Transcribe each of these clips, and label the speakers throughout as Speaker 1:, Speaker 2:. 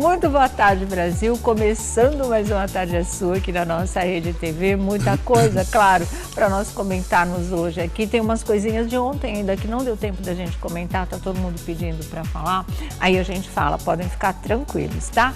Speaker 1: Muito boa tarde, Brasil. Começando mais uma Tarde é Sua aqui na nossa Rede TV. Muita coisa, claro, para nós comentarmos hoje aqui. Tem umas coisinhas de ontem ainda que não deu tempo da gente comentar, tá todo mundo pedindo para falar. Aí a gente fala, podem ficar tranquilos, tá?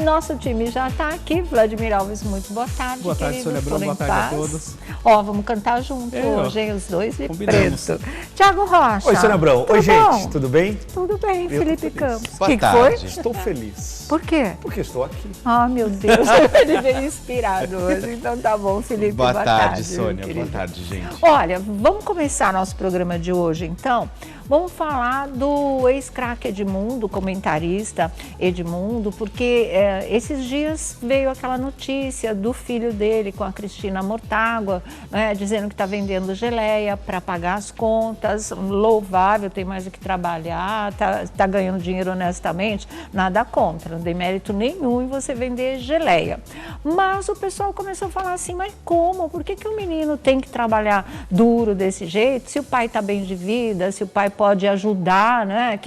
Speaker 1: Nosso time já está aqui. Vladimir Alves, muito boa tarde.
Speaker 2: Boa tarde, Sônia Abrão. Boa tarde a todos.
Speaker 1: Ó, vamos cantar junto hoje, hein? Os dois de
Speaker 2: Combinamos.
Speaker 1: preto. Tiago Rocha.
Speaker 3: Oi, Sônia Abrão. Oi, gente.
Speaker 1: Bom?
Speaker 3: Tudo bem?
Speaker 1: Tudo bem, Felipe Campos.
Speaker 3: Boa
Speaker 1: Que
Speaker 3: tarde.
Speaker 1: foi?
Speaker 3: Estou feliz.
Speaker 1: Por quê?
Speaker 3: Porque estou aqui.
Speaker 1: Ah, meu Deus, ele veio inspirado hoje. Então tá bom, Felipe.
Speaker 2: Boa tarde,
Speaker 1: meu
Speaker 2: Sônia.
Speaker 1: querido.
Speaker 2: Boa tarde, gente.
Speaker 1: Olha, vamos começar nosso programa de hoje, então. Vamos falar do ex-craque Edmundo, comentarista Edmundo, porque esses dias veio aquela notícia do filho dele com a Cristina Mortágua, né, dizendo que está vendendo geleia para pagar as contas, louvável, tem mais o que trabalhar, tá ganhando dinheiro honestamente, nada contra, não tem mérito nenhum em você vender geleia. Mas o pessoal começou a falar assim, mas como? Por que o menino tem que trabalhar duro desse jeito? Se o pai está bem de vida, se o pai pode ajudar, né?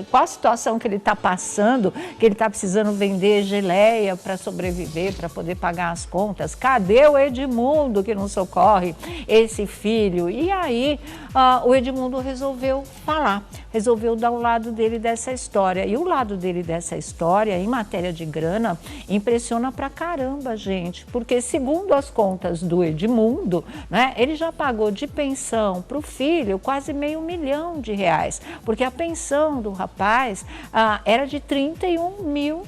Speaker 1: Qual a situação que ele está passando, que ele está precisando vender geleia para sobreviver, para poder pagar as contas? Cadê o Edmundo que não socorre esse filho? E aí o Edmundo resolveu falar, resolveu dar o lado dele dessa história. E o lado dele dessa história, em matéria de grana, impressiona pra caramba, gente, porque segundo as contas do Edmundo, né, ele já pagou de pensão para o filho quase R$500 mil, porque a pensão do rapaz era de R$31 mil,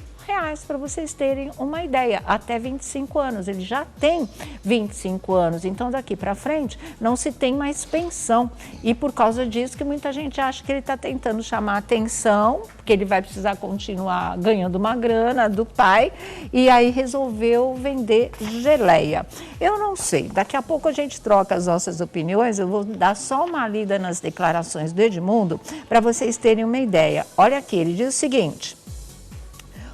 Speaker 1: para vocês terem uma ideia, até 25 anos, ele já tem 25 anos, então daqui para frente não se tem mais pensão e por causa disso que muita gente acha que ele está tentando chamar atenção, porque ele vai precisar continuar ganhando uma grana do pai e aí resolveu vender geleia. Eu não sei, daqui a pouco a gente troca as nossas opiniões, eu vou dar só uma lida nas declarações do Edmundo para vocês terem uma ideia. Olha aqui, ele diz o seguinte: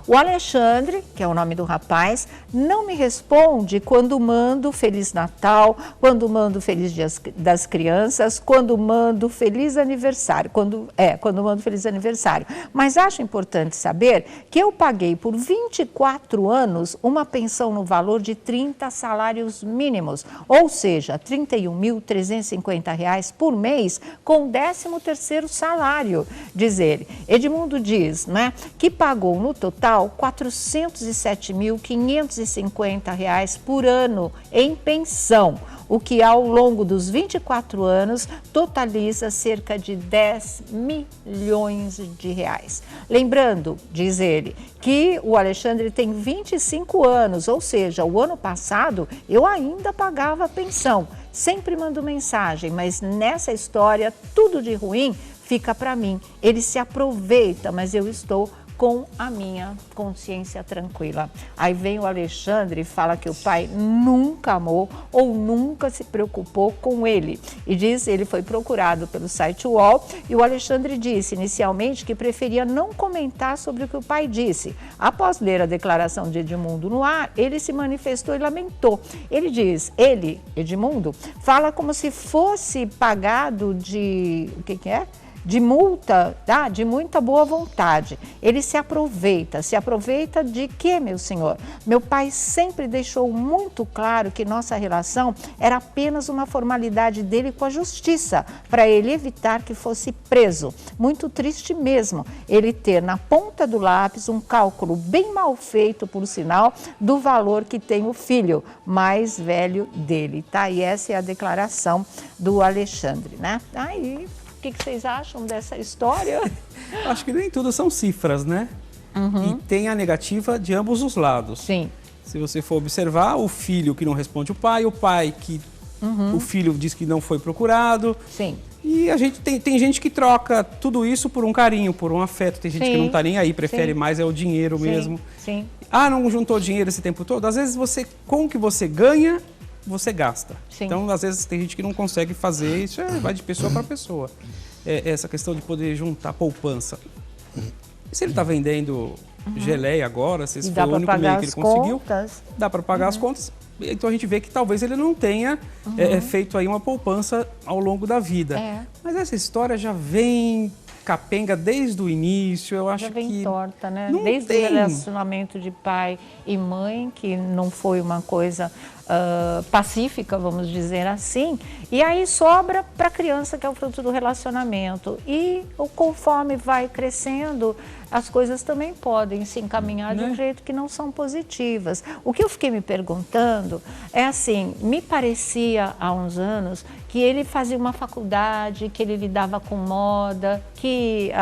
Speaker 1: o Alexandre, que é o nome do rapaz, não me responde quando mando Feliz Natal, quando mando Feliz Dia das Crianças, quando mando Feliz Aniversário, quando mando Feliz Aniversário. Mas acho importante saber que eu paguei por 24 anos uma pensão no valor de 30 salários mínimos, ou seja, R$ 31.350 por mês com 13º salário, diz ele. Edmundo diz, né, que pagou no total R$ 407.550 por ano em pensão, o que ao longo dos 24 anos totaliza cerca de R$10 milhões. Lembrando, diz ele, que o Alexandre tem 25 anos, ou seja, o ano passado eu ainda pagava pensão. Sempre mando mensagem, mas nessa história tudo de ruim fica para mim. Ele se aproveita, mas eu estou com a minha consciência tranquila. Aí vem o Alexandre e fala que o pai nunca amou ou nunca se preocupou com ele. E diz, ele foi procurado pelo site UOL e o Alexandre disse inicialmente que preferia não comentar sobre o que o pai disse. Após ler a declaração de Edmundo no ar, ele se manifestou e lamentou. Ele diz, Edmundo, fala como se fosse pagado de... o que é? De multa, tá? De muita boa vontade. Ele se aproveita de quê, meu senhor? Meu pai sempre deixou muito claro que nossa relação era apenas uma formalidade dele com a justiça, para ele evitar que fosse preso. Muito triste mesmo ele ter na ponta do lápis um cálculo bem mal feito, por sinal, do valor que tem o filho mais velho dele, tá? E essa é a declaração do Alexandre, né? Aí... o que vocês acham dessa história?
Speaker 2: Acho que nem tudo são cifras, né? E tem a negativa de ambos os lados.
Speaker 1: Sim.
Speaker 2: Se você for observar, o filho que não responde o pai que o filho diz que não foi procurado.
Speaker 1: Sim.
Speaker 2: E a gente tem gente que troca tudo isso por um carinho, por um afeto. Tem gente que não está nem aí, prefere mais o dinheiro mesmo.
Speaker 1: Sim.
Speaker 2: Ah, não juntou dinheiro esse tempo todo? Às vezes com o que você ganha, você gasta.
Speaker 1: Sim.
Speaker 2: Então, às vezes, tem gente que não consegue fazer, isso vai de pessoa para pessoa. Essa questão de poder juntar poupança. E se ele está vendendo geleia agora, se esse foi o único meio que ele conseguiu, dá para pagar as contas. Então a gente vê que talvez ele não tenha feito aí uma poupança ao longo da vida. Mas essa história já vem capenga desde o início, eu acho
Speaker 1: já vem
Speaker 2: que
Speaker 1: torta, né?
Speaker 2: não
Speaker 1: Desde
Speaker 2: tem.
Speaker 1: o relacionamento de pai e mãe, que não foi uma coisa pacífica, vamos dizer assim, e aí sobra para a criança, que é o fruto do relacionamento. E conforme vai crescendo, as coisas também podem se encaminhar de um jeito que não são positivas. O que eu fiquei me perguntando é assim, me parecia há uns anos que ele fazia uma faculdade, que ele lidava com moda, que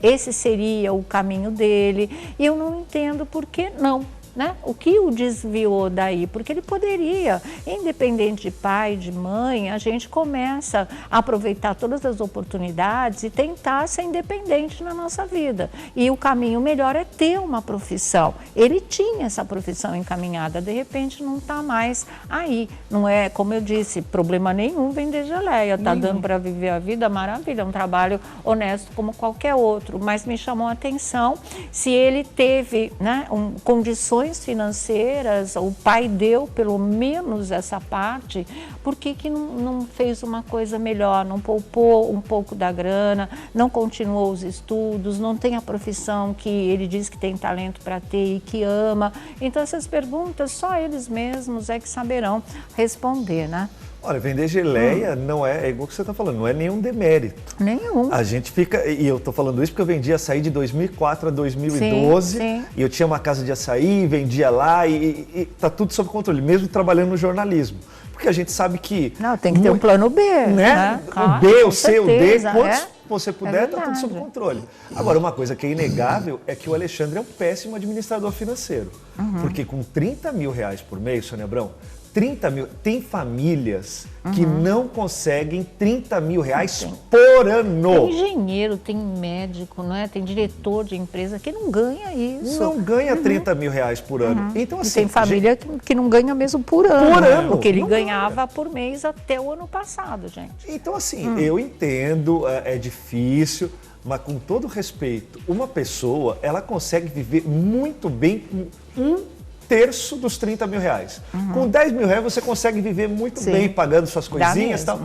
Speaker 1: esse seria o caminho dele, e eu não entendo por que não. Né? O que o desviou daí? Porque ele poderia, independente de pai, de mãe, a gente começa a aproveitar todas as oportunidades e tentar ser independente na nossa vida. E o caminho melhor é ter uma profissão. Ele tinha essa profissão encaminhada, de repente não está mais aí. Não é, como eu disse, problema nenhum vender geleia. Está dando para viver a vida, maravilha, é um trabalho honesto como qualquer outro. Mas me chamou a atenção se ele teve, né, condições financeiras, o pai deu pelo menos essa parte, por que não fez uma coisa melhor, não poupou um pouco da grana, não continuou os estudos, não tem a profissão que ele diz que tem talento para ter e que ama? Então essas perguntas só eles mesmos é que saberão responder, né?
Speaker 3: Olha, vender geleia não é igual que você está falando, não é nenhum demérito.
Speaker 1: Nenhum.
Speaker 3: A gente fica, e eu estou falando isso porque eu vendia açaí de 2004 a 2012,
Speaker 1: sim.
Speaker 3: E eu tinha uma casa de açaí, vendia lá e tá tudo sob controle, mesmo trabalhando no jornalismo. Porque a gente sabe que...
Speaker 1: Não, tem que ter um plano B, né?
Speaker 3: O B, o C, o D, quantos
Speaker 1: é.
Speaker 3: você puder, tá tudo sob controle. Agora, uma coisa que é inegável é que o Alexandre é um péssimo administrador financeiro. Porque com 30 mil reais por mês, Sônia Abrão, 30 mil, tem famílias que não conseguem 30 mil reais por ano.
Speaker 1: Tem engenheiro, tem médico, não é? Tem diretor de empresa que não ganha isso.
Speaker 3: Não ganha 30 mil reais por ano. Então, assim,
Speaker 1: e tem família que não ganha mesmo por ano.
Speaker 3: Por ano.
Speaker 1: Porque ele
Speaker 3: não
Speaker 1: ganhava por mês até o ano passado, gente.
Speaker 3: Então, assim, eu entendo, é difícil, mas com todo respeito, uma pessoa, ela consegue viver muito bem com 1/3 dos 30 mil reais. Com 10 mil reais você consegue viver muito bem, pagando suas coisinhas e tal.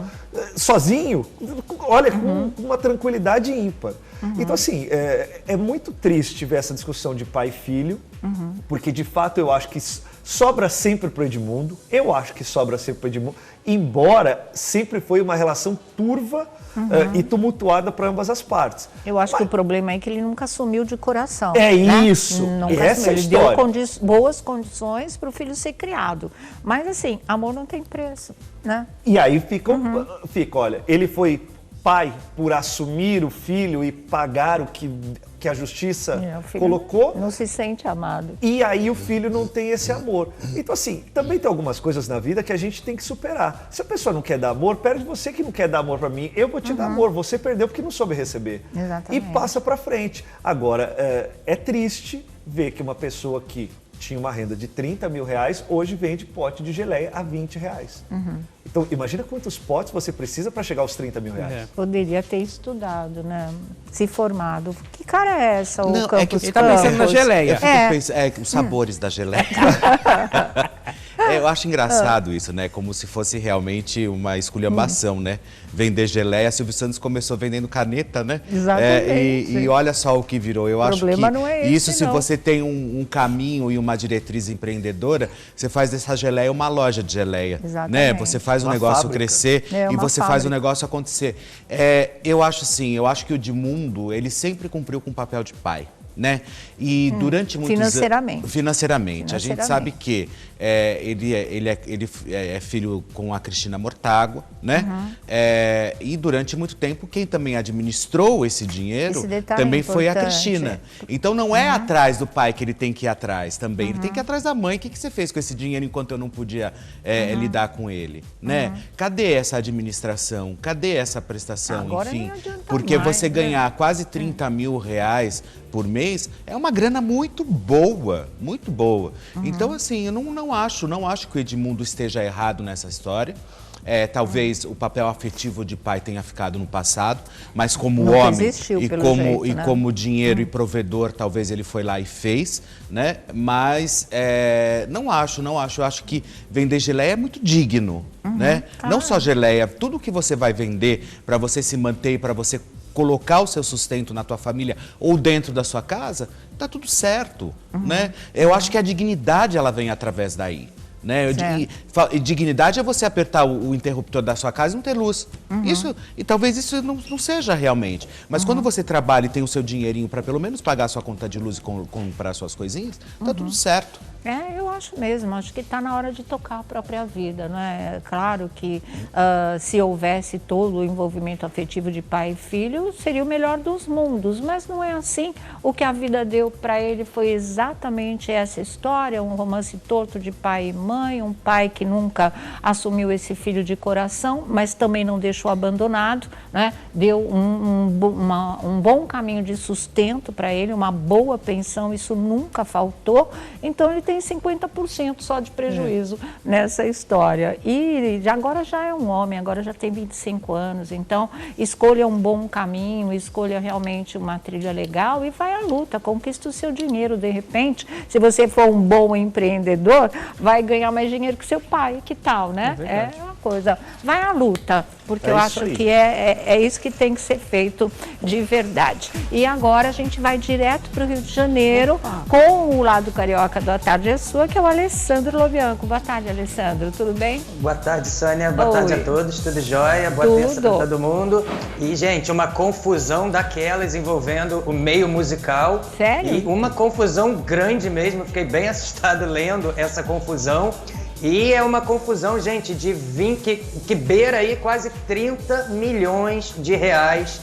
Speaker 3: Sozinho, olha, com uma tranquilidade ímpar. Então, assim, é muito triste ver essa discussão de pai e filho, porque de fato eu acho que sobra sempre para o Edmundo. Eu acho que sobra sempre para o Edmundo, embora sempre foi uma relação turva e tumultuada para ambas as partes.
Speaker 1: Eu acho que o problema é que ele nunca assumiu de coração.
Speaker 3: É
Speaker 1: né?
Speaker 3: isso.
Speaker 1: Nunca
Speaker 3: Essa
Speaker 1: assumiu.
Speaker 3: é a
Speaker 1: Ele
Speaker 3: história.
Speaker 1: deu boas condições para o filho ser criado. Mas assim, amor não tem preço, né?
Speaker 3: E aí fica, olha, ele foi pai por assumir o filho e pagar o que a justiça
Speaker 1: O filho
Speaker 3: colocou.
Speaker 1: não se sente amado.
Speaker 3: E aí o filho não tem esse amor. Então, assim, também tem algumas coisas na vida que a gente tem que superar. Se a pessoa não quer dar amor, perde você que não quer dar amor pra mim. Eu vou te dar amor, você perdeu porque não soube receber.
Speaker 1: Exatamente.
Speaker 3: E passa pra frente. Agora, é triste ver que uma pessoa que tinha uma renda de 30 mil reais, hoje vende pote de geleia a 20 reais. Então, imagina quantos potes você precisa para chegar aos 30 mil reais.
Speaker 1: Poderia ter estudado, né? Se formado. Que cara é essa, o
Speaker 4: Não,
Speaker 1: Campos
Speaker 4: é que
Speaker 2: Ele tá pensando na geleia.
Speaker 4: Eu fico pensando, os sabores da geleia. Eu acho engraçado isso, né? Como se fosse realmente uma esculhambação, né? Vender geleia. Silvio Santos começou vendendo caneta, né?
Speaker 1: Exatamente.
Speaker 4: E olha só o que virou. Eu acho que
Speaker 1: não é esse,
Speaker 4: isso, se
Speaker 1: não.
Speaker 4: você tem um caminho e uma diretriz empreendedora, você faz dessa geleia uma loja de geleia.
Speaker 1: Exatamente.
Speaker 4: Né? Você faz o
Speaker 3: Uma
Speaker 4: negócio
Speaker 3: fábrica.
Speaker 4: crescer
Speaker 1: É
Speaker 4: e
Speaker 1: uma
Speaker 4: você faz o
Speaker 1: fábrica.
Speaker 4: negócio acontecer. Eu acho assim, eu acho que o Edmundo, ele sempre cumpriu com o papel de pai. Né? E durante muitos anos... Financeiramente. A gente sabe que ele é filho com a Cristina Mortágua, né? E durante muito tempo, quem também administrou esse dinheiro também foi a Cristina. Então não é atrás do pai que ele tem que ir atrás também. Ele tem que ir atrás da mãe. O que você fez com esse dinheiro enquanto eu não podia lidar com ele? Né? Cadê essa administração? Cadê essa prestação?
Speaker 1: Agora
Speaker 4: Enfim,
Speaker 1: nem adianta
Speaker 4: porque
Speaker 1: mais,
Speaker 4: você ganhar quase 30 mil reais por mês é uma grana muito boa, muito boa. Então, assim, eu não acho que o Edmundo esteja errado nessa história. Talvez o papel afetivo de pai tenha ficado no passado, mas como
Speaker 1: Nunca
Speaker 4: homem
Speaker 1: existiu,
Speaker 4: e
Speaker 1: pelo
Speaker 4: como,
Speaker 1: jeito,
Speaker 4: e
Speaker 1: né?
Speaker 4: como dinheiro e provedor, talvez ele foi lá e fez, né? Mas não acho. Eu acho que vender geleia é muito digno, né? Não só geleia, tudo que você vai vender para você se manter, para você colocar o seu sustento na tua família ou dentro da sua casa, tá tudo certo, né? Eu acho que a dignidade, ela vem através daí. Né? Dignidade é você apertar o interruptor da sua casa e não ter luz. Isso, e talvez isso não seja realmente. Mas quando você trabalha e tem o seu dinheirinho para pelo menos pagar a sua conta de luz e comprar suas coisinhas, tá tudo certo.
Speaker 1: Eu acho mesmo, acho que está na hora de tocar a própria vida, não é? É claro que se houvesse todo o envolvimento afetivo de pai e filho, seria o melhor dos mundos, mas não é assim. O que a vida deu para ele foi exatamente essa história, um romance torto de pai e mãe, um pai que nunca assumiu esse filho de coração, mas também não deixou abandonado, né? Deu um bom caminho de sustento para ele, uma boa pensão, isso nunca faltou, então ele tem 50% só de prejuízo nessa história. E agora já é um homem, agora já tem 25 anos, então escolha um bom caminho, escolha realmente uma trilha legal e vai à luta, conquista o seu dinheiro. De repente, se você for um bom empreendedor, vai ganhar mais dinheiro que seu pai, que tal, né? É uma coisa. Vai à luta, porque eu acho que é isso que tem que ser feito de verdade. E agora a gente vai direto para o Rio de Janeiro com o lado carioca do A Tarde é Sua, que é o Alessandro Lobianco. Boa tarde, Alessandro. Tudo bem?
Speaker 5: Boa tarde, Sônia. Boa tarde a todos. Tudo jóia? Boa terça para todo mundo. E, gente, uma confusão daquelas envolvendo o meio musical.
Speaker 1: Sério?
Speaker 5: E uma confusão grande mesmo. Fiquei bem assustado lendo essa confusão. E é uma confusão, gente, que beira aí quase 30 milhões de reais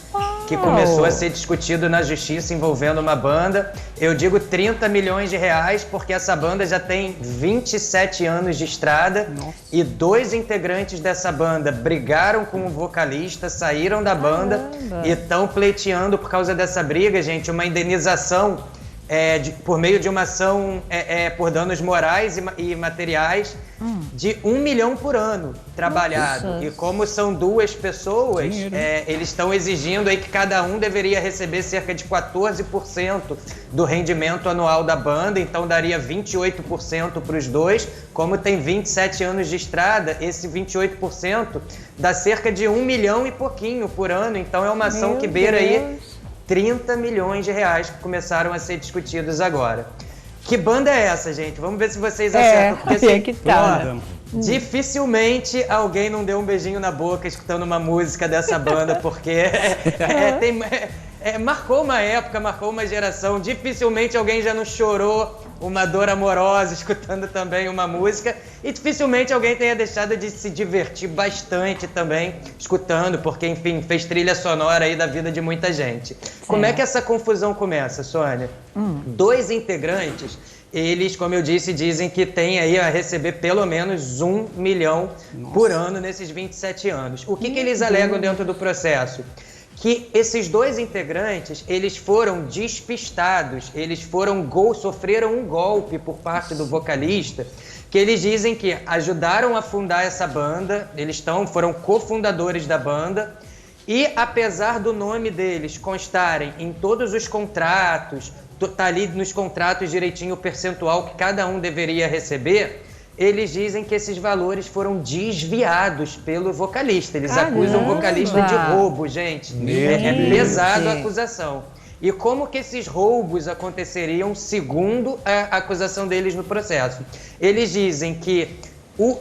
Speaker 5: que começou a ser discutido na justiça envolvendo uma banda. Eu digo 30 milhões de reais porque essa banda já tem 27 anos de estrada. E 2 integrantes dessa banda brigaram com o vocalista, saíram da banda e estão pleiteando por causa dessa briga, gente, uma indenização por meio de uma ação por danos morais e materiais de R$1 milhão por ano trabalhado. Nossa. E como são 2 pessoas, eles estão exigindo aí que cada um deveria receber cerca de 14% do rendimento anual da banda, então daria 28% para os 2. Como tem 27 anos de estrada, esse 28% dá cerca de 1 milhão e pouquinho por ano, então é uma ação que beira aí 30 milhões de reais que começaram a ser discutidos agora. Que banda é essa, gente? Vamos ver se vocês acertam. Porque assim,
Speaker 1: que tá.
Speaker 5: Dificilmente alguém não deu um beijinho na boca escutando uma música dessa banda, porque marcou uma época, marcou uma geração. Dificilmente alguém já não chorou uma dor amorosa escutando também uma música, e dificilmente alguém tenha deixado de se divertir bastante também escutando, porque, enfim, fez trilha sonora aí da vida de muita gente. Como é que essa confusão começa, Sônia? 2 integrantes, eles, como eu disse, dizem que tem aí a receber pelo menos 1 milhão por ano nesses 27 anos. O que eles alegam dentro do processo? Que esses 2 integrantes, eles foram despistados, eles sofreram um golpe por parte do vocalista, que eles dizem que ajudaram a fundar essa banda, foram cofundadores da banda, e apesar do nome deles constarem em todos os contratos, tá ali nos contratos direitinho o percentual que cada um deveria receber, eles dizem que esses valores foram desviados pelo vocalista. Eles acusam o vocalista de roubo, gente. É pesado a acusação. E como que esses roubos aconteceriam segundo a acusação deles no processo? Eles dizem que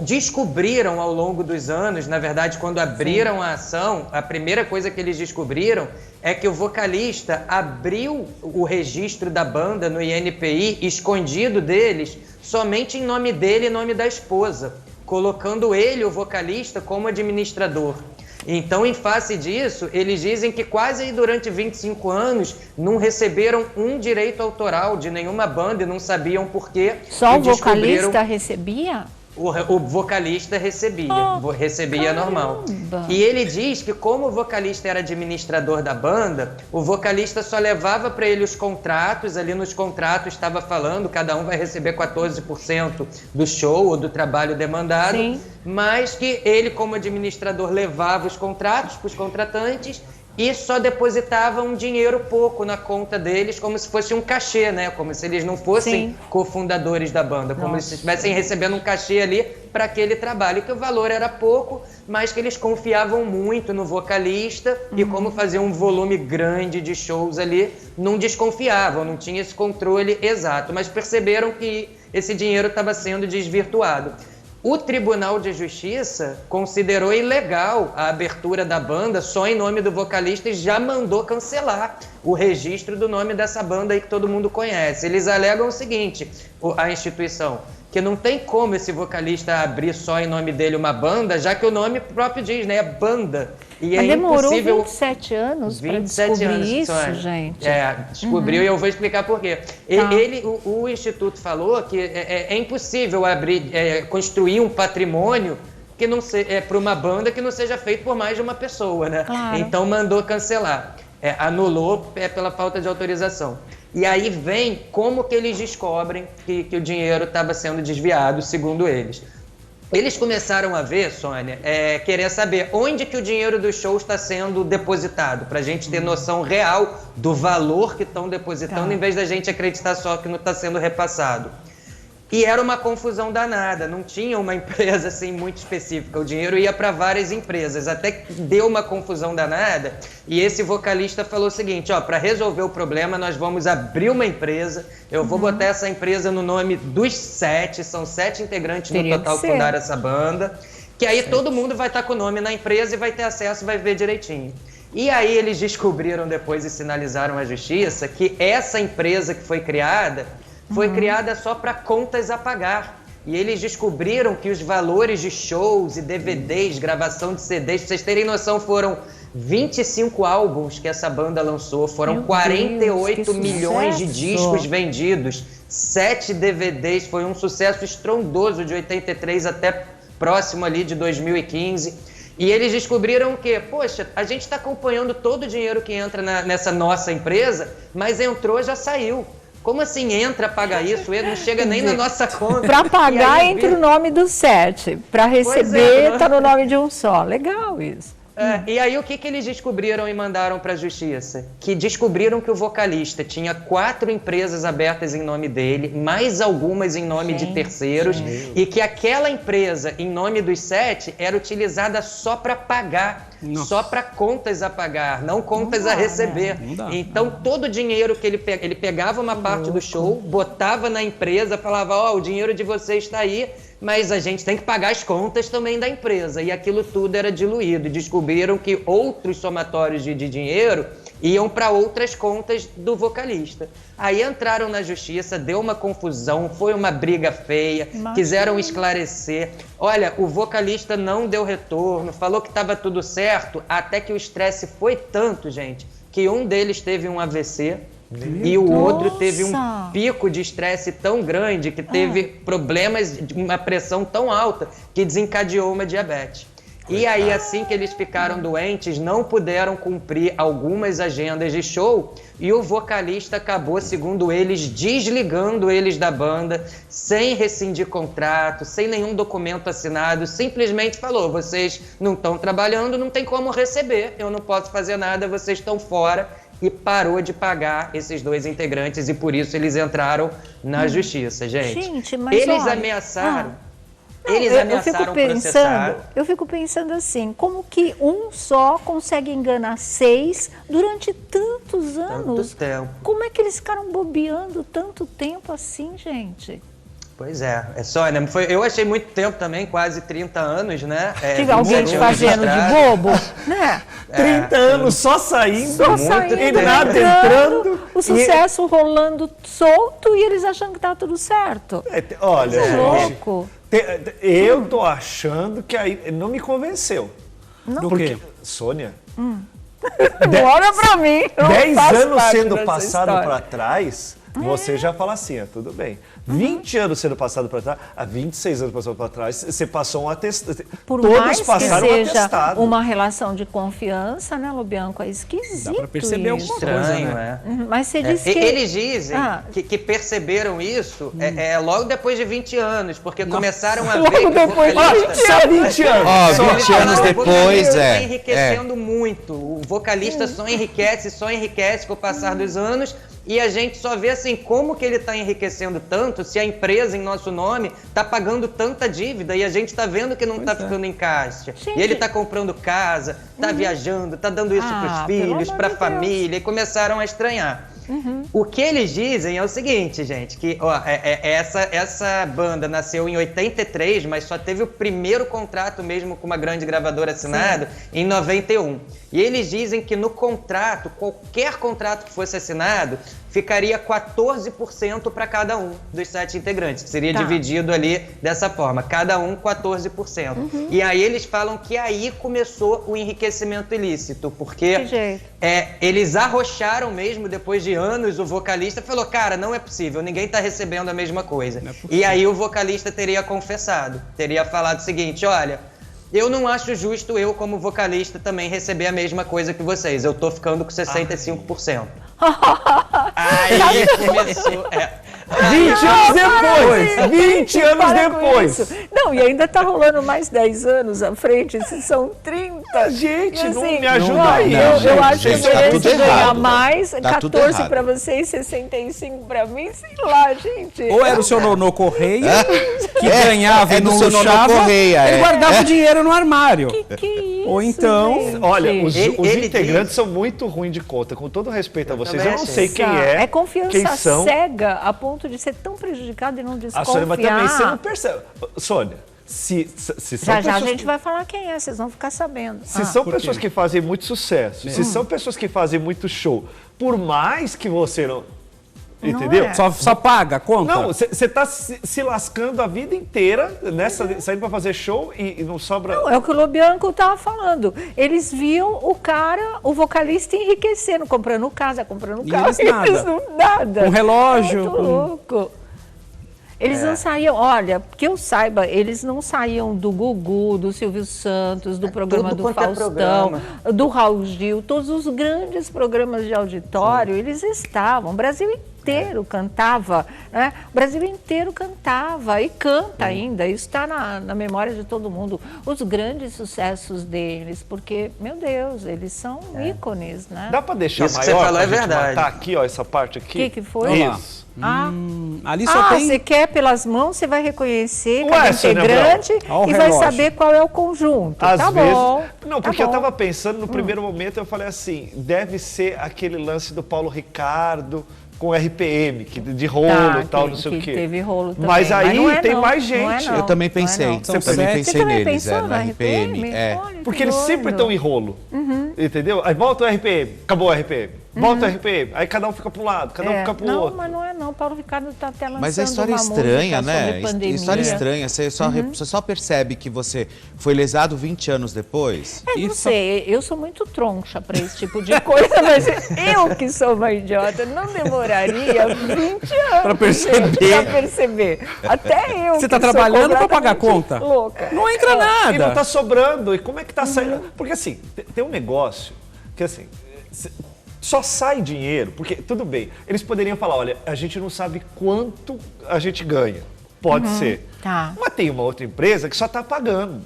Speaker 5: descobriram ao longo dos anos, na verdade, quando abriram a ação, a primeira coisa que eles descobriram é que o vocalista abriu o registro da banda no INPI, escondido deles, somente em nome dele e nome da esposa, colocando ele, o vocalista, como administrador. Então, em face disso, eles dizem que quase durante 25 anos não receberam um direito autoral de nenhuma banda e não sabiam por quê.
Speaker 1: Só o vocalista recebia?
Speaker 5: O vocalista recebia normal. E ele diz que como o vocalista era administrador da banda, o vocalista só levava para ele os contratos, ali nos contratos estava falando, cada um vai receber 14% do show ou do trabalho demandado, mas que ele como administrador levava os contratos para os contratantes e só depositavam um dinheiro pouco na conta deles, como se fosse um cachê, né? Como se eles não fossem cofundadores da banda, como se estivessem recebendo um cachê ali para aquele trabalho, que o valor era pouco, mas que eles confiavam muito no vocalista e como faziam um volume grande de shows ali, não desconfiavam, não tinha esse controle exato, mas perceberam que esse dinheiro estava sendo desvirtuado. O Tribunal de Justiça considerou ilegal a abertura da banda só em nome do vocalista e já mandou cancelar o registro do nome dessa banda aí que todo mundo conhece. Eles alegam o seguinte, a instituição, que não tem como esse vocalista abrir só em nome dele uma banda, já que o nome próprio diz, né? É banda. E
Speaker 1: mas
Speaker 5: é
Speaker 1: demorou
Speaker 5: impossível...
Speaker 1: 27 anos para descobrir isso, gente.
Speaker 5: Descobriu e eu vou explicar por quê. O Instituto falou que é impossível abrir, construir um patrimônio que não para uma banda que não seja feito por mais de uma pessoa, né? Claro. Então mandou cancelar. Anulou pela falta de autorização. E aí vem como que eles descobrem que o dinheiro estava sendo desviado, segundo eles. Eles começaram a ver, Sônia, querer saber onde que o dinheiro dos shows está sendo depositado, para a gente ter noção real do valor que estão depositando, em vez da gente acreditar só que não está sendo repassado. E era uma confusão danada, não tinha uma empresa assim muito específica, o dinheiro ia para várias empresas, até que deu uma confusão danada, e esse vocalista falou o seguinte, para resolver o problema nós vamos abrir uma empresa, eu vou botar essa empresa no nome dos 7, são 7 integrantes no total que fundaram essa banda, que aí todo mundo vai estar com o nome na empresa e vai ter acesso, vai ver direitinho. E aí eles descobriram depois e sinalizaram à justiça que essa empresa que foi criada só para contas a pagar. E eles descobriram que os valores de shows e DVDs, gravação de CDs, pra vocês terem noção, foram 25 álbuns que essa banda lançou, foram 48 milhões de discos vendidos, 7 DVDs, foi um sucesso estrondoso de 83 até próximo ali de 2015. E eles descobriram que, poxa, a gente está acompanhando todo o dinheiro que entra nessa nossa empresa, mas entrou, já saiu. Como assim entra, paga isso? Não chega nem na nossa conta.
Speaker 1: Para pagar entra o nome do 7, para receber está no nome de um só. Legal isso.
Speaker 5: E aí o que eles descobriram e mandaram para a justiça? Que descobriram que o vocalista tinha 4 empresas abertas em nome dele, mais algumas em nome de terceiros, e que aquela empresa em nome dos 7 era utilizada só para pagar, só para contas a pagar, não contas a receber. Então todo o dinheiro que ele pegava uma parte do show, botava na empresa, falava, o dinheiro de vocês está aí, mas a gente tem que pagar as contas também da empresa. E aquilo tudo era diluído. Descobriram que outros somatórios de dinheiro iam para outras contas do vocalista. Aí entraram na justiça, deu uma confusão, foi uma briga feia, quiseram esclarecer. Olha, o vocalista não deu retorno, falou que estava tudo certo, até que o estresse foi tanto, gente, que um deles teve um AVC, e o outro teve um pico de estresse tão grande que teve problemas de uma pressão tão alta que desencadeou uma diabetes. E aí, assim que eles ficaram doentes, não puderam cumprir algumas agendas de show e o vocalista acabou, segundo eles, desligando eles da banda, sem rescindir contrato, sem nenhum documento assinado, simplesmente falou, vocês não estão trabalhando, não tem como receber, eu não posso fazer nada, vocês estão fora. E parou de pagar esses 2 integrantes e por isso eles entraram na justiça, gente.
Speaker 1: Mas
Speaker 5: eles
Speaker 1: olha,
Speaker 5: ameaçaram, ameaçaram processar.
Speaker 1: Eu fico pensando assim, como que um só consegue enganar 6 durante tantos anos?
Speaker 5: Tanto tempo.
Speaker 1: Como é que eles ficaram bobeando tanto tempo assim, gente?
Speaker 5: Pois é só, né? Eu achei muito tempo também, quase 30 anos, né?
Speaker 1: Tive alguém fazendo de bobo, né?
Speaker 3: 30 anos só saindo,
Speaker 1: e
Speaker 3: nada entrando.
Speaker 1: O sucesso rolando solto e eles achando que tá tudo certo.
Speaker 3: Olha,
Speaker 1: é louco.
Speaker 3: Eu tô achando que aí não me convenceu.
Speaker 2: Não. Do quê?
Speaker 3: Sônia.
Speaker 1: Olha pra mim.
Speaker 3: 10 anos sendo passado para trás. Você já fala assim, tudo bem. 20 anos sendo passado para trás, há 26 anos passando para trás, você passou um atestado.
Speaker 1: Por
Speaker 3: Todos
Speaker 1: mais
Speaker 3: passaram
Speaker 1: que
Speaker 3: um
Speaker 1: seja
Speaker 3: atestado.
Speaker 1: uma relação de confiança, né, Lobianco? É esquisito.
Speaker 2: Dá para perceber alguma
Speaker 5: Estranho,
Speaker 2: coisa, né?
Speaker 1: Mas você disse que...
Speaker 5: Eles dizem que perceberam isso logo depois de 20 anos, porque começaram a ver que
Speaker 1: depois de
Speaker 3: 20 anos.
Speaker 4: 20 anos depois,
Speaker 5: está enriquecendo muito. O vocalista só enriquece com o passar dos anos. E a gente só vê assim como que ele está enriquecendo tanto se a empresa em nosso nome está pagando tanta dívida e a gente está vendo que não está ficando em caixa.
Speaker 1: Gente.
Speaker 5: E ele está comprando casa, está viajando, está dando isso para os filhos, para a família, e começaram a estranhar. O que eles dizem é o seguinte, gente, que essa banda nasceu em 83, mas só teve o primeiro contrato mesmo com uma grande gravadora assinado em 91. E eles dizem que no contrato, qualquer contrato que fosse assinado, ficaria 14% para cada um dos 7 integrantes, que seria dividido ali dessa forma, cada um 14%. E aí eles falam que aí começou o enriquecimento ilícito, porque eles arrocharam mesmo, depois de anos, o vocalista falou, cara, não é possível, ninguém tá recebendo a mesma coisa. E aí o vocalista teria confessado, teria falado o seguinte, olha, eu não acho justo eu, como vocalista, também receber a mesma coisa que vocês, eu tô ficando com 65%. Aí começou...
Speaker 3: 20 anos depois! 20 anos depois!
Speaker 1: Não, e ainda tá rolando mais 10 anos à frente, se são 30.
Speaker 3: Gente,
Speaker 1: assim,
Speaker 3: não me ajuda aí.
Speaker 1: Eu acho que eu mereço ganhar mais,
Speaker 4: tá
Speaker 1: 14 para vocês, 65 para mim, sei lá, gente.
Speaker 2: Ou era o seu Nonô Correia, que ganhava e não
Speaker 4: seu Nonô
Speaker 2: luxava,
Speaker 4: Correia,
Speaker 2: ele guardava o dinheiro no armário.
Speaker 1: Que isso,
Speaker 2: Ou então...
Speaker 1: gente?
Speaker 3: Olha, os
Speaker 5: Ele
Speaker 3: integrantes
Speaker 5: diz-
Speaker 3: são muito ruins de conta, com todo respeito a vocês.
Speaker 5: também
Speaker 3: Eu não
Speaker 5: achei.
Speaker 3: sei quem é,
Speaker 1: É confiança
Speaker 3: quem são.
Speaker 1: cega a ponto de ser tão prejudicado e não desconfiar.
Speaker 3: A Sônia, mas também você não percebe. Sônia, se são
Speaker 1: Já a
Speaker 3: pessoas
Speaker 1: gente
Speaker 3: que...
Speaker 1: vai falar quem é, vocês vão ficar sabendo.
Speaker 3: Se são
Speaker 2: Por quê?
Speaker 3: pessoas que fazem muito sucesso, se são pessoas que fazem muito show, por mais que você não... Entendeu?
Speaker 1: é.
Speaker 2: Só paga a conta?
Speaker 3: Não, você tá se lascando a vida inteira, saindo pra fazer show e não sobra...
Speaker 1: Não, é o que o Lobianco estava falando. Eles viam o cara, o vocalista enriquecendo, comprando casa, comprando
Speaker 2: E
Speaker 1: carro.
Speaker 2: eles nada.
Speaker 1: Nada.
Speaker 2: Com relógio,
Speaker 1: Muito
Speaker 2: com-
Speaker 1: louco. Eles não saíam, olha, que eu saiba, eles não saíam do Gugu, do Silvio Santos, do programa
Speaker 5: tudo
Speaker 1: do
Speaker 5: quanto é
Speaker 1: Faustão,
Speaker 5: programa.
Speaker 1: do Raul Gil, todos os grandes programas de auditório, eles estavam. O Brasil inteiro cantava, né? O Brasil inteiro cantava e canta ainda, isso está na memória de todo mundo. Os grandes sucessos deles, porque, meu Deus, eles são ícones, né?
Speaker 3: Dá pra deixar
Speaker 5: Isso que você
Speaker 3: maior
Speaker 5: falou
Speaker 3: pra
Speaker 5: é
Speaker 3: gente
Speaker 5: verdade.
Speaker 3: matar aqui, ó, essa parte aqui?
Speaker 1: Que foi?
Speaker 3: Isso.
Speaker 2: Ali só tem...
Speaker 1: você quer pelas mãos, você vai reconhecer
Speaker 3: Ué,
Speaker 1: cada
Speaker 3: Sônia
Speaker 1: integrante
Speaker 2: Ó o
Speaker 1: e vai
Speaker 2: relógio.
Speaker 1: saber qual é o conjunto.
Speaker 3: Às
Speaker 1: Tá
Speaker 3: vezes...
Speaker 1: bom.
Speaker 3: Não,
Speaker 1: tá
Speaker 3: porque eu
Speaker 1: bom.
Speaker 3: tava pensando, no primeiro momento, eu falei assim, deve ser aquele lance do Paulo Ricardo com RPM, que de rolo
Speaker 1: Tá,
Speaker 3: e tal,
Speaker 1: que-
Speaker 3: não sei
Speaker 1: que
Speaker 3: o quê.
Speaker 1: teve rolo também.
Speaker 3: Mas aí
Speaker 1: não é
Speaker 3: tem
Speaker 1: não,
Speaker 3: mais
Speaker 1: não é
Speaker 3: gente.
Speaker 1: não,
Speaker 4: Eu também
Speaker 1: não é
Speaker 4: pensei.
Speaker 1: não.
Speaker 2: São
Speaker 4: Eu também
Speaker 2: sete.
Speaker 1: Você
Speaker 4: pensei
Speaker 1: também
Speaker 4: neles,
Speaker 1: pensou
Speaker 4: no
Speaker 1: no
Speaker 4: RPM.
Speaker 1: Olha,
Speaker 3: Porque
Speaker 1: que
Speaker 3: eles sempre
Speaker 1: doido.
Speaker 3: estão em rolo, entendeu? Aí volta o RPM, acabou o RPM, volta o RPM, aí cada um fica para um lado, cada um fica para o
Speaker 1: não,
Speaker 3: outro.
Speaker 1: mas não é não. Paulo Ricardo está até lançando
Speaker 4: Mas a história é
Speaker 1: uma
Speaker 4: estranha,
Speaker 1: música
Speaker 4: né?
Speaker 1: sobre pandemia.
Speaker 4: História estranha. Você só percebe que você foi lesado 20 anos depois?
Speaker 1: Não
Speaker 2: Isso-
Speaker 1: sei, eu sou muito troncha para esse tipo de coisa, mas eu que sou uma idiota, não demoraria 20 anos
Speaker 2: Pra perceber.
Speaker 1: pra perceber. Até eu
Speaker 2: Você
Speaker 1: que
Speaker 2: tá
Speaker 1: sou
Speaker 2: trabalhando pra pagar a
Speaker 1: completamente
Speaker 2: conta?
Speaker 1: Louca.
Speaker 2: Não entra
Speaker 3: E não
Speaker 2: nada.
Speaker 3: tá sobrando, e como é que tá saindo? Porque assim, tem um negócio que assim, só sai dinheiro, porque tudo bem, eles poderiam falar, olha, a gente não sabe quanto a gente ganha, pode ser.
Speaker 1: Tá.
Speaker 3: Mas tem uma outra empresa que só tá pagando.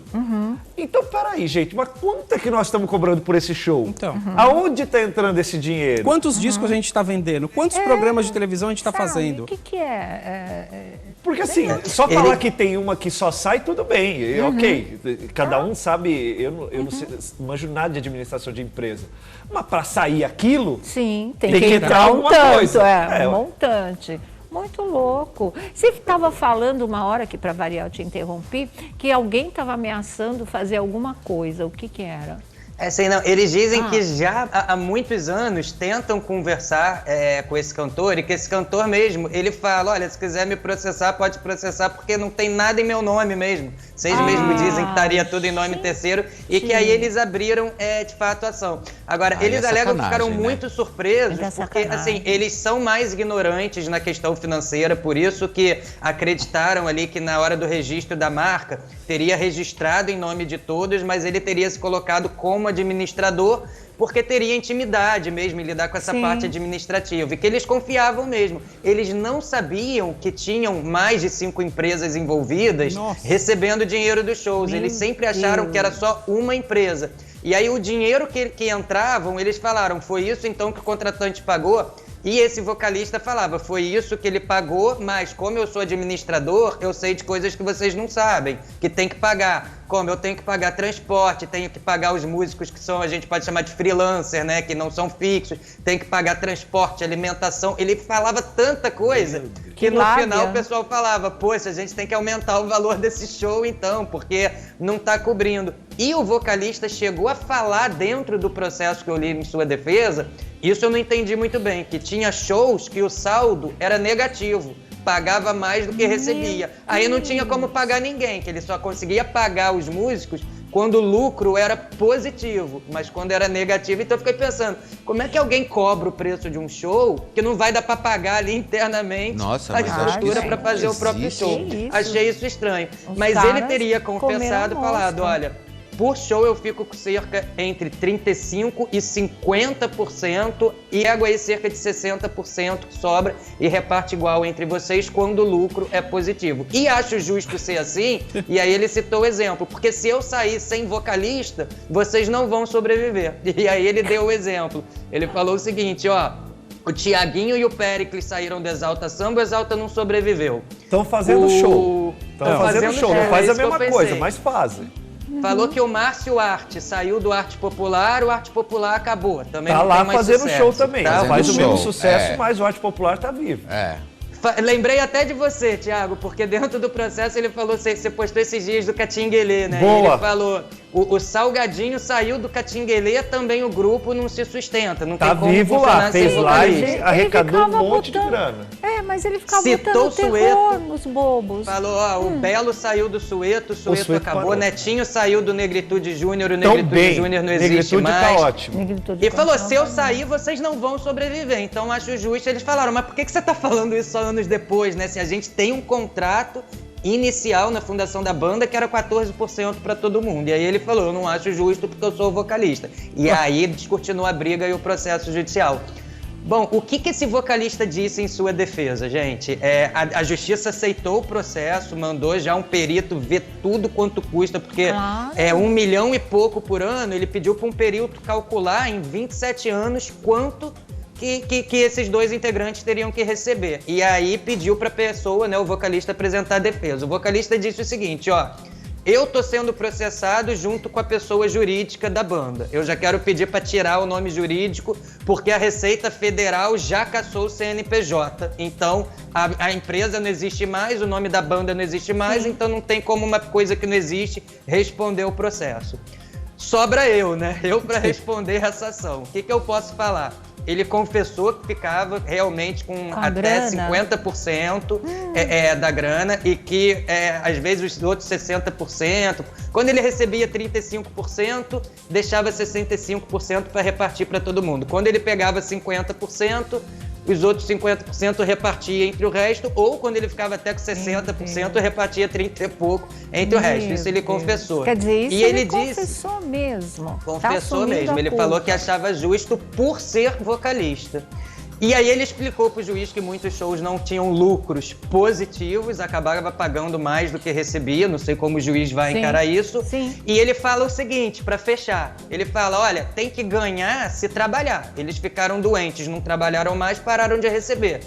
Speaker 3: Então, peraí, gente, mas quanto é que nós estamos cobrando por esse show?
Speaker 2: Então.
Speaker 3: Aonde tá entrando esse dinheiro?
Speaker 2: Quantos discos a gente está vendendo? Quantos programas de televisão a gente está
Speaker 1: Sabe,
Speaker 2: fazendo?
Speaker 1: O que é?
Speaker 3: Porque assim, só falar que tem uma que só sai, tudo bem, ok. Cada um sabe, eu não sei, não manjo nada de administração de empresa. Mas para sair aquilo,
Speaker 1: Sim, tem
Speaker 3: Tem
Speaker 1: que
Speaker 3: que
Speaker 1: entrar
Speaker 3: entrar
Speaker 1: um
Speaker 3: alguma
Speaker 1: tanto,
Speaker 3: coisa. É,
Speaker 1: um
Speaker 3: ué.
Speaker 1: montante. Muito louco. Você estava falando uma hora, que para variar eu te interrompi, que alguém estava ameaçando fazer alguma coisa. O que era?
Speaker 5: Assim, não, eles dizem que já há muitos anos tentam conversar com esse cantor e que esse cantor mesmo, ele fala, olha, se quiser me processar, pode processar porque não tem nada em meu nome mesmo. Vocês mesmo dizem que estaria tudo em nome terceiro e que aí eles abriram de fato a ação. Agora, eles alegam que ficaram muito surpresos porque, assim, eles são mais ignorantes na questão financeira, por isso que acreditaram ali que na hora do registro da marca teria registrado em nome de todos, mas ele teria se colocado como administrador, porque teria intimidade mesmo em lidar com essa parte administrativa, e que eles confiavam mesmo. Eles não sabiam que tinham mais de 5 empresas envolvidas recebendo dinheiro dos shows. Eles sempre acharam que era só uma empresa. E aí o dinheiro que entravam, eles falaram, foi isso então que o contratante pagou? E esse vocalista falava, foi isso que ele pagou, mas como eu sou administrador, eu sei de coisas que vocês não sabem, que tem que pagar. Como eu tenho que pagar transporte, tenho que pagar os músicos que são, a gente pode chamar de freelancer, né, que não são fixos, tem que pagar transporte, alimentação. Ele falava tanta coisa que no final o pessoal falava, poxa, a gente tem que aumentar o valor desse show então, porque não tá cobrindo. E o vocalista chegou a falar dentro do processo que eu li em sua defesa, isso eu não entendi muito bem, que tinha shows que o saldo era negativo, pagava mais do que recebia. Aí não tinha como pagar ninguém, que ele só conseguia pagar os músicos quando o lucro era positivo, mas quando era negativo. Então eu fiquei pensando, como é que alguém cobra o preço de um show que não vai dar para pagar ali internamente a estrutura para fazer o próprio show? Achei isso estranho. Mas ele teria confessado e falado, olha, por show eu fico com cerca entre 35% e 50% e pego aí cerca de 60% que sobra e reparte igual entre vocês quando o lucro é positivo. E acho justo ser assim, e aí ele citou o exemplo, porque se eu sair sem vocalista, vocês não vão sobreviver. E aí ele deu o exemplo. Ele falou o seguinte, ó, o Tiaguinho e o Péricles saíram do Exalta Samba, o Exalta não sobreviveu.
Speaker 3: Estão fazendo show. Estão fazendo show, não faz a mesma coisa, mas fazem.
Speaker 5: Falou que o Márcio Arte saiu do Arte Popular, o Arte Popular acabou. Também
Speaker 3: tá
Speaker 5: não
Speaker 3: lá
Speaker 5: tem mais
Speaker 3: fazendo
Speaker 5: sucesso,
Speaker 3: show também.
Speaker 5: Tá?
Speaker 3: Faz o mesmo sucesso, mas o Arte Popular tá vivo.
Speaker 5: Lembrei até de você, Thiago, porque dentro do processo ele falou, você postou esses dias do Catinguelê, né?
Speaker 3: Boa.
Speaker 5: Ele falou, o Salgadinho saiu do Catinguelê, também o grupo não se sustenta, não tem como
Speaker 3: vivo
Speaker 5: funcionar
Speaker 3: lá, fez
Speaker 5: sem
Speaker 3: live, arrecadou um monte de grana.
Speaker 1: Mas ele ficava
Speaker 5: Citou
Speaker 1: botando terror nos bobos.
Speaker 5: Falou, ó, o Belo saiu do Sueto, o Sueto acabou,
Speaker 3: parou.
Speaker 5: Netinho saiu do Negritude Júnior, o Negritude Júnior não existe mais.
Speaker 3: Tá ótimo.
Speaker 5: E falou, se eu sair, vocês não vão sobreviver. Então acho justo. Eles falaram, mas por que você tá falando isso só anos depois, né? Se a gente tem um contrato inicial na fundação da banda que era 14% para todo mundo. E aí ele falou, eu não acho justo porque eu sou o vocalista. E aí descortinou a briga e o processo judicial. Bom, o que esse vocalista disse em sua defesa, gente? A justiça aceitou o processo, mandou já um perito ver tudo quanto custa, porque é 1 milhão e pouco por ano. Ele pediu para um perito calcular em 27 anos quanto que esses dois integrantes teriam que receber. E aí pediu para a pessoa, né, o vocalista, apresentar a defesa. O vocalista disse o seguinte, ó, eu tô sendo processado junto com a pessoa jurídica da banda. Eu já quero pedir para tirar o nome jurídico, porque a Receita Federal já cassou o CNPJ. Então, a empresa não existe mais, o nome da banda não existe mais, então não tem como uma coisa que não existe responder o processo. Sobra eu, né? Eu para responder essa ação. O que eu posso falar? Ele confessou que ficava realmente com até grana. 50% da grana e que, às vezes, os outros 60%. Quando ele recebia 35%, deixava 65% para repartir para todo mundo. Quando ele pegava 50%, os outros 50% repartia entre o resto, ou quando ele ficava até com 60%, repartia 30 e pouco entre o resto. Isso ele confessou.
Speaker 1: Quer dizer, isso
Speaker 5: e ele
Speaker 1: confessou mesmo.
Speaker 5: Confessou mesmo. Ele falou que achava justo por ser vocalista. E aí ele explicou para o juiz que muitos shows não tinham lucros positivos, acabava pagando mais do que recebia, não sei como o juiz vai encarar isso. E ele fala o seguinte, para fechar, ele fala, olha, tem que ganhar se trabalhar. Eles ficaram doentes, não trabalharam mais, pararam de receber.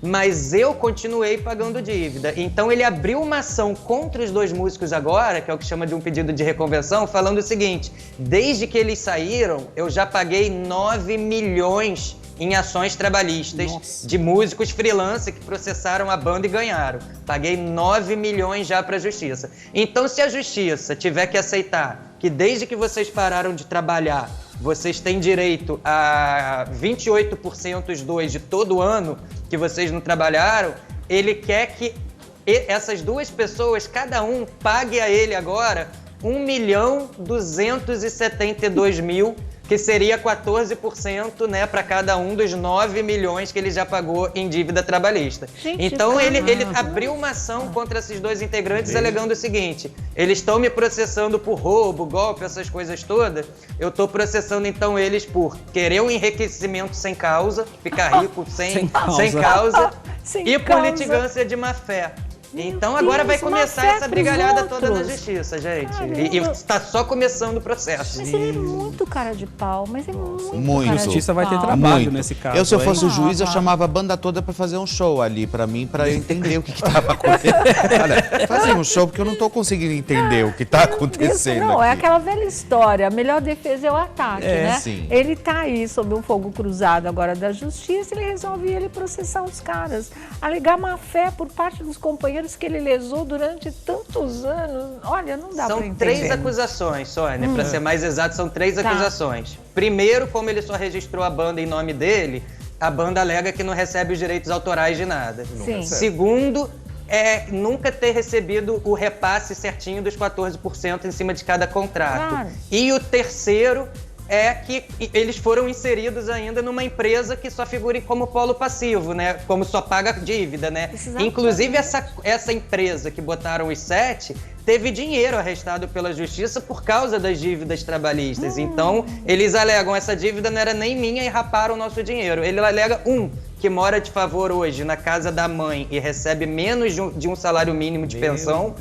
Speaker 5: Mas eu continuei pagando dívida. Então ele abriu uma ação contra os dois músicos agora, que é o que chama de um pedido de reconvenção, falando o seguinte, desde que eles saíram, eu já paguei 9 milhões em ações trabalhistas de músicos freelance que processaram a banda e ganharam. Paguei 9 milhões já para a justiça. Então, se a justiça tiver que aceitar que desde que vocês pararam de trabalhar, vocês têm direito a 28% os dois de todo ano que vocês não trabalharam, ele quer que essas duas pessoas, cada um, pague a ele agora 1.272.000, que seria 14%, né, para cada um dos 9 milhões que ele já pagou em dívida trabalhista. Gente, então ele abriu uma ação contra esses dois integrantes alegando o seguinte: eles estão me processando por roubo, golpe, essas coisas todas. Eu estou processando então eles por querer um enriquecimento sem causa, ficar rico sem causa e por litigância de má fé. Então agora vai começar essa brigalhada toda na justiça, gente. E está só começando o processo.
Speaker 1: Mas ele é muito cara de pau, mas é
Speaker 4: muito.
Speaker 2: A justiça vai ter trabalho nesse caso.
Speaker 4: Se eu fosse o juiz, eu chamava a banda toda para fazer um show ali para mim, para eu entender o que estava acontecendo. Olha, fazer um show porque eu não estou conseguindo entender o que está acontecendo.
Speaker 1: Não,
Speaker 4: aqui.
Speaker 1: É aquela velha história. A melhor defesa é o ataque, né?
Speaker 4: Sim.
Speaker 1: Ele tá aí sob um fogo cruzado agora da justiça, ele resolve processar os caras, alegar má fé por parte dos companheiros que ele lesou durante tantos anos. Olha, não dá pra entender.
Speaker 5: São 3 acusações, Sônia, para ser mais exato, são 3 acusações. Primeiro, como ele só registrou a banda em nome dele, a banda alega que não recebe os direitos autorais de nada.
Speaker 1: Sim.
Speaker 5: Segundo, nunca ter recebido o repasse certinho dos 14% em cima de cada contrato.
Speaker 1: Claro.
Speaker 5: E o terceiro é que eles foram inseridos ainda numa empresa que só figura como polo passivo, né? Como só paga dívida, né?
Speaker 1: Exatamente.
Speaker 5: Inclusive, essa empresa que botaram os 7 teve dinheiro arrestado pela justiça por causa das dívidas trabalhistas. Então, eles alegam essa dívida não era nem minha e raparam o nosso dinheiro. Ele alega que mora de favor hoje na casa da mãe e recebe menos de um salário mínimo de pensão.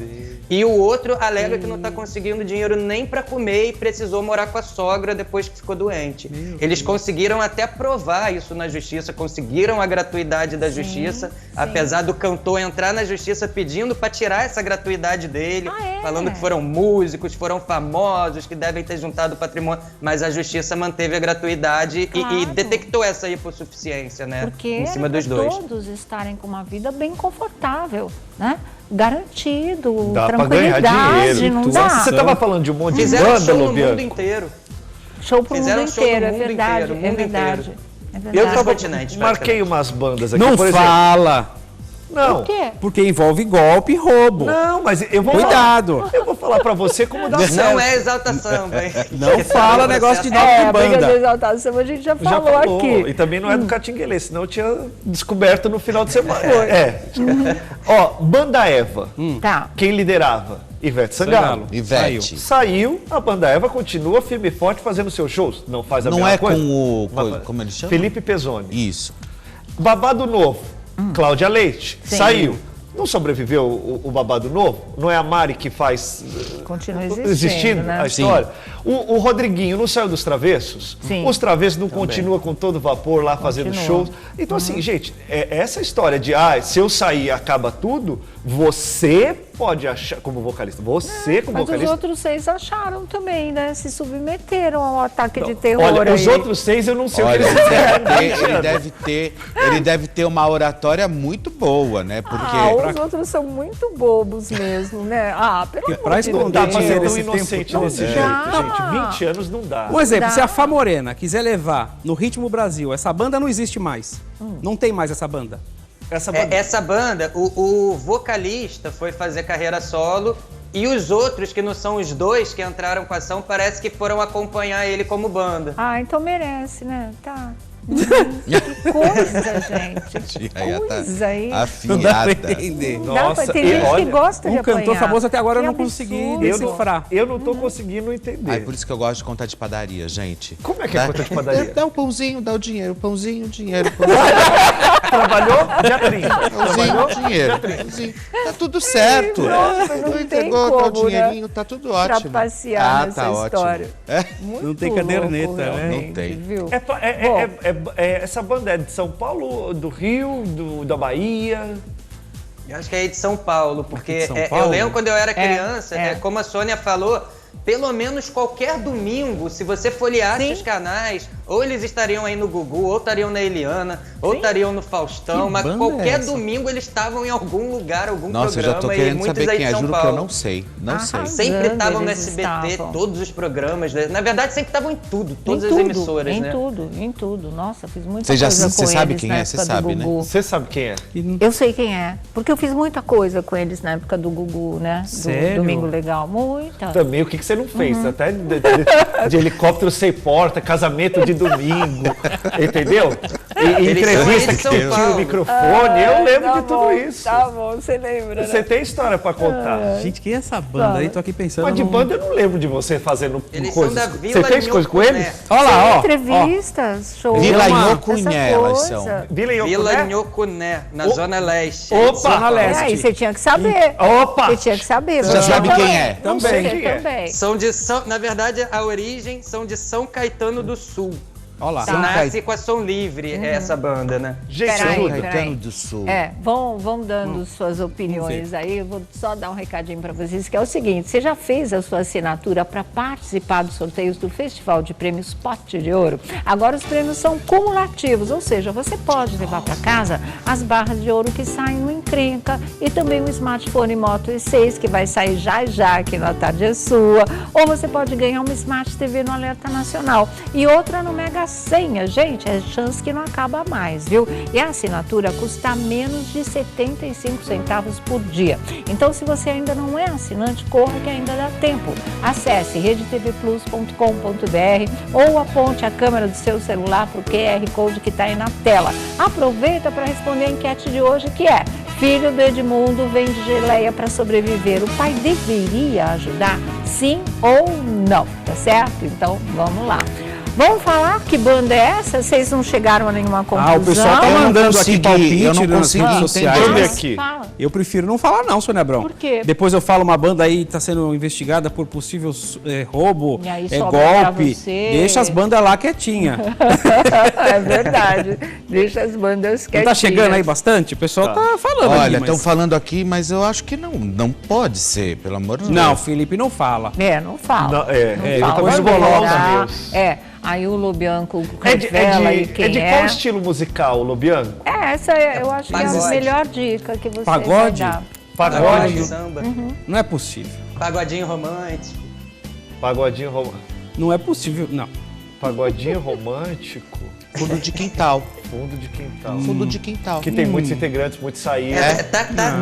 Speaker 5: E o outro alega que não está conseguindo dinheiro nem para comer e precisou morar com a sogra depois que ficou doente. Eles conseguiram até provar isso na justiça, conseguiram a gratuidade da justiça, apesar do cantor entrar na justiça pedindo para tirar essa gratuidade dele, falando que foram músicos, foram famosos, que devem ter juntado patrimônio, mas a justiça manteve a gratuidade e detectou essa hipossuficiência, né?
Speaker 1: Porque
Speaker 5: em cima dos dois.
Speaker 1: Todos estarem com uma vida bem confortável, né? Garantido,
Speaker 3: dá
Speaker 1: tranquilidade,
Speaker 3: pra ganhar dinheiro,
Speaker 1: não dá?
Speaker 3: Você estava falando de um monte de
Speaker 5: Fizeram
Speaker 3: banda,
Speaker 5: show no
Speaker 3: Lobianco?
Speaker 5: mundo inteiro.
Speaker 1: Show pro
Speaker 5: Fizeram
Speaker 1: mundo
Speaker 5: show no
Speaker 1: inteiro,
Speaker 5: mundo
Speaker 1: é verdade,
Speaker 5: inteiro,
Speaker 1: é
Speaker 5: mundo
Speaker 1: verdade.
Speaker 5: inteiro.
Speaker 1: É
Speaker 3: Eu
Speaker 1: verdade.
Speaker 3: marquei umas bandas aqui,
Speaker 2: Não
Speaker 3: por exemplo.
Speaker 2: fala,
Speaker 3: Não.
Speaker 1: Por quê?
Speaker 2: porque envolve golpe e roubo.
Speaker 3: Não, mas eu vou
Speaker 2: Cuidado.
Speaker 3: falar. Eu vou falar pra você como dá certo.
Speaker 5: Não é exaltação, velho.
Speaker 2: Não fala negócio de nome de
Speaker 1: A briga
Speaker 2: banda.
Speaker 1: do Exaltação a gente já
Speaker 3: Já
Speaker 1: falou
Speaker 3: falou.
Speaker 1: aqui.
Speaker 3: E também não é do Catinguelê, senão eu tinha descoberto no final de semana. Ó, Banda Eva.
Speaker 1: Tá.
Speaker 3: Quem liderava? Ivete Sangalo.
Speaker 4: Ivete.
Speaker 3: Saiu, a Banda Eva continua firme e forte fazendo seus shows. Não faz a
Speaker 4: Não
Speaker 3: mesma
Speaker 4: é
Speaker 3: coisa?
Speaker 4: com o... Como ele chama?
Speaker 3: Felipe Pezzoni.
Speaker 4: Isso.
Speaker 3: Babado Novo. Cláudia Leite.
Speaker 1: Sim.
Speaker 3: Saiu. Não sobreviveu o Babado Novo? Não é a Mari que faz...
Speaker 1: Continua existindo, né?
Speaker 3: a história? O Rodriguinho não saiu dos Travessos?
Speaker 1: Sim.
Speaker 3: Os Travessos não continuam com todo vapor lá fazendo shows? Então, assim, gente, essa história de se eu sair acaba tudo, você pode achar, como vocalista, como
Speaker 1: Mas
Speaker 3: vocalista...
Speaker 1: os outros 6 acharam também, né? Se submeteram ao ataque de terror.
Speaker 3: Olha, os
Speaker 1: aí.
Speaker 3: outros 6 eu não sei
Speaker 4: Olha,
Speaker 3: o que eles fizeram.
Speaker 4: ele deve ter uma oratória muito boa, né? Porque
Speaker 1: Os outros são muito bobos mesmo, né? Pelo amor
Speaker 2: pra
Speaker 1: de
Speaker 2: esconder
Speaker 3: Não dá pra
Speaker 2: dinheiro
Speaker 3: ser tão
Speaker 2: esse
Speaker 3: inocente
Speaker 2: tempo
Speaker 3: desse
Speaker 2: todo.
Speaker 3: jeito,
Speaker 1: Dá.
Speaker 3: gente. 20 anos não dá.
Speaker 2: Um exemplo,
Speaker 1: Dá.
Speaker 2: se a Fá Morena quiser levar no Ritmo Brasil, essa banda não existe mais. Não tem mais essa banda.
Speaker 5: Essa banda, o vocalista foi fazer carreira solo e os outros, que não são os dois que entraram com a ação, parece que foram acompanhar ele como banda.
Speaker 1: Então merece, né? Tá. Que coisa, gente. Que coisa aí.
Speaker 2: Não dá pra
Speaker 4: Afiada.
Speaker 2: entender.
Speaker 1: Não dá pra
Speaker 3: Nossa,
Speaker 1: tem gente
Speaker 3: olha,
Speaker 1: que gosta de
Speaker 2: Um cantor
Speaker 1: apanhar.
Speaker 2: famoso até agora eu
Speaker 1: Que
Speaker 2: não consegui
Speaker 1: absurdo.
Speaker 2: decifrar.
Speaker 3: Eu não tô conseguindo entender.
Speaker 4: É por isso que eu gosto de contar de padaria, gente.
Speaker 3: Como é que é conta de padaria?
Speaker 4: Dá um pãozinho, dá o dinheiro, pãozinho, dinheiro, pãozinho,
Speaker 3: Trabalhou? Dia 30.
Speaker 4: pãozinho, dinheiro, pãozinho. Tá tudo certo.
Speaker 1: Nossa, não tem
Speaker 4: Entregou,
Speaker 1: como,
Speaker 4: tá o dinheirinho, tá tudo ótimo.
Speaker 1: Trapacear nessa
Speaker 4: tá
Speaker 1: história.
Speaker 4: ótimo.
Speaker 1: Muito
Speaker 2: Não tem caderneta,
Speaker 1: louco,
Speaker 2: né?
Speaker 1: realmente,
Speaker 4: Não tem.
Speaker 1: Viu?
Speaker 3: Essa banda é de São Paulo, do Rio, da Bahia?
Speaker 5: Eu acho que é de São Paulo, porque
Speaker 2: de São Paulo?
Speaker 5: eu lembro quando eu era criança, como a Sônia falou, pelo menos qualquer domingo, se você folheasse os canais, ou eles estariam aí no Gugu, ou estariam na Eliana, ou estariam no Faustão,
Speaker 2: Que
Speaker 5: mas
Speaker 2: banda
Speaker 5: qualquer
Speaker 2: é essa?
Speaker 5: domingo eles estavam em algum lugar, algum
Speaker 4: Nossa, eu
Speaker 5: programa.
Speaker 4: já tô querendo
Speaker 5: e muitos
Speaker 4: saber
Speaker 5: aí
Speaker 4: quem
Speaker 5: de
Speaker 4: é,
Speaker 5: São
Speaker 4: juro
Speaker 5: Paulo.
Speaker 4: que eu não sei, não sei.
Speaker 5: Sempre estavam no
Speaker 1: Eles
Speaker 5: SBT,
Speaker 1: estavam.
Speaker 5: todos os programas. Na verdade, sempre estavam em tudo, todas
Speaker 1: Em
Speaker 5: as
Speaker 1: tudo,
Speaker 5: emissoras,
Speaker 1: em
Speaker 5: né?
Speaker 1: em tudo. Nossa, fiz muita
Speaker 4: Você já-
Speaker 1: coisa com
Speaker 4: você
Speaker 1: eles
Speaker 4: sabe quem
Speaker 1: na
Speaker 4: é,
Speaker 1: época
Speaker 4: você
Speaker 1: do
Speaker 4: sabe, né?
Speaker 1: Gugu.
Speaker 3: Você sabe quem é?
Speaker 1: Eu sei quem é, porque eu fiz muita coisa com eles na época do Gugu, né? Do
Speaker 2: Sério?
Speaker 1: Domingo Legal, muita.
Speaker 3: Também, o que você não fez? Até de helicóptero sem porta, casamento de domingo, entendeu? E
Speaker 5: Eles são aí
Speaker 3: entrevista
Speaker 5: de
Speaker 3: que
Speaker 5: São
Speaker 3: você tinha o
Speaker 5: Paulo.
Speaker 3: microfone, eu lembro de tudo
Speaker 1: bom,
Speaker 3: isso.
Speaker 1: Tá bom, você lembra,
Speaker 3: Você
Speaker 1: né?
Speaker 3: tem história pra contar.
Speaker 2: Gente, que é essa banda aí? Tô aqui pensando.
Speaker 3: Mas de
Speaker 2: num-
Speaker 3: banda eu não lembro de você fazendo
Speaker 5: Eles
Speaker 3: coisas.
Speaker 5: são da
Speaker 3: Você
Speaker 5: Vila
Speaker 3: fez coisa com
Speaker 5: Nhocuné.
Speaker 3: eles?
Speaker 2: Olha lá, ó.
Speaker 1: Entrevistas, shows,
Speaker 4: Vila
Speaker 1: essa
Speaker 4: Nhocuné, elas
Speaker 1: coisa.
Speaker 4: são.
Speaker 3: Vila
Speaker 5: Vila
Speaker 3: Nhocuné?
Speaker 5: Nhocuné, na
Speaker 3: O-
Speaker 5: Zona Leste.
Speaker 3: Opa!
Speaker 2: Zona Leste.
Speaker 1: Aí você tinha que saber.
Speaker 3: Opa!
Speaker 1: Você tinha que saber.
Speaker 4: Você sabe quem é?
Speaker 1: Você
Speaker 3: Também.
Speaker 1: também.
Speaker 5: São de São, na verdade, a origem são de São Caetano do Sul.
Speaker 2: Olha lá.
Speaker 1: Tá.
Speaker 5: Nasce com a Som Livre, essa banda, né?
Speaker 3: Gente,
Speaker 1: Peraí,
Speaker 3: tudo.
Speaker 1: peraí.
Speaker 4: Caetano do Sul.
Speaker 1: Vão dando suas opiniões aí. Eu vou só dar um recadinho para vocês, que é o seguinte: você já fez a sua assinatura para participar dos sorteios do Festival de Prêmios Pote de Ouro? Agora os prêmios são cumulativos, ou seja, você pode levar para casa as barras de ouro que saem no Encrenca e também o smartphone Moto E6, que vai sair já aqui na Tarde é Sua. Ou você pode ganhar uma Smart TV no Alerta Nacional e outra no Mega Senha. Gente, é chance que não acaba mais, viu? E a assinatura custa menos de 75 centavos por dia. Então, se você ainda não é assinante, corra que ainda dá tempo. Acesse redetvplus.com.br ou aponte a câmera do seu celular para o QR Code que está aí na tela. Aproveita para responder a enquete de hoje, que é: filho do Edmundo vende geleia para sobreviver. O pai deveria ajudar? Sim ou não? Tá certo? Então, vamos lá. Vamos falar que banda é essa? Vocês não chegaram a nenhuma conclusão?
Speaker 2: O pessoal tá
Speaker 4: Eu não
Speaker 2: mandando aqui
Speaker 4: consegui,
Speaker 2: palpite
Speaker 4: eu não
Speaker 2: nas
Speaker 4: consegui
Speaker 2: redes
Speaker 4: entender.
Speaker 2: sociais.
Speaker 3: Deixa eu ver
Speaker 1: Mas
Speaker 3: aqui.
Speaker 1: fala.
Speaker 2: Eu prefiro não falar não, Sônia Abrão.
Speaker 1: Por quê?
Speaker 2: Depois eu falo uma banda aí que está sendo investigada por possível roubo,
Speaker 1: E aí sobra pra
Speaker 2: golpe.
Speaker 1: você.
Speaker 2: Deixa as bandas lá quietinha.
Speaker 1: É verdade. Deixa as bandas
Speaker 2: Não
Speaker 1: quietinhas.
Speaker 2: tá chegando aí bastante? O pessoal tá falando
Speaker 4: Olha,
Speaker 2: aqui, mas...
Speaker 4: estão falando aqui, mas eu acho que não pode ser, pelo amor de Deus.
Speaker 2: Não, Felipe, não fala.
Speaker 1: Não fala.
Speaker 3: Não, eu
Speaker 1: fala.
Speaker 3: também
Speaker 1: Vai
Speaker 3: não vou falar os
Speaker 1: demorar.
Speaker 3: meus.
Speaker 1: Aí o Lobianco
Speaker 3: É de
Speaker 1: revela aí quem é.
Speaker 3: qual estilo musical, Lobiano?
Speaker 1: Essa eu acho que é a
Speaker 5: Pagode.
Speaker 1: melhor dica que você
Speaker 2: Pagode?
Speaker 1: vai dar.
Speaker 3: Pagode.
Speaker 5: Samba,
Speaker 2: Não é possível.
Speaker 5: pagodinho romântico.
Speaker 3: Pagodinho,
Speaker 2: Não é possível, não.
Speaker 3: pagodinho romântico,
Speaker 4: Fundo de quintal.
Speaker 3: fundo de quintal.
Speaker 4: Fundo de quintal.
Speaker 3: Que tem muitos integrantes, muitos saíram.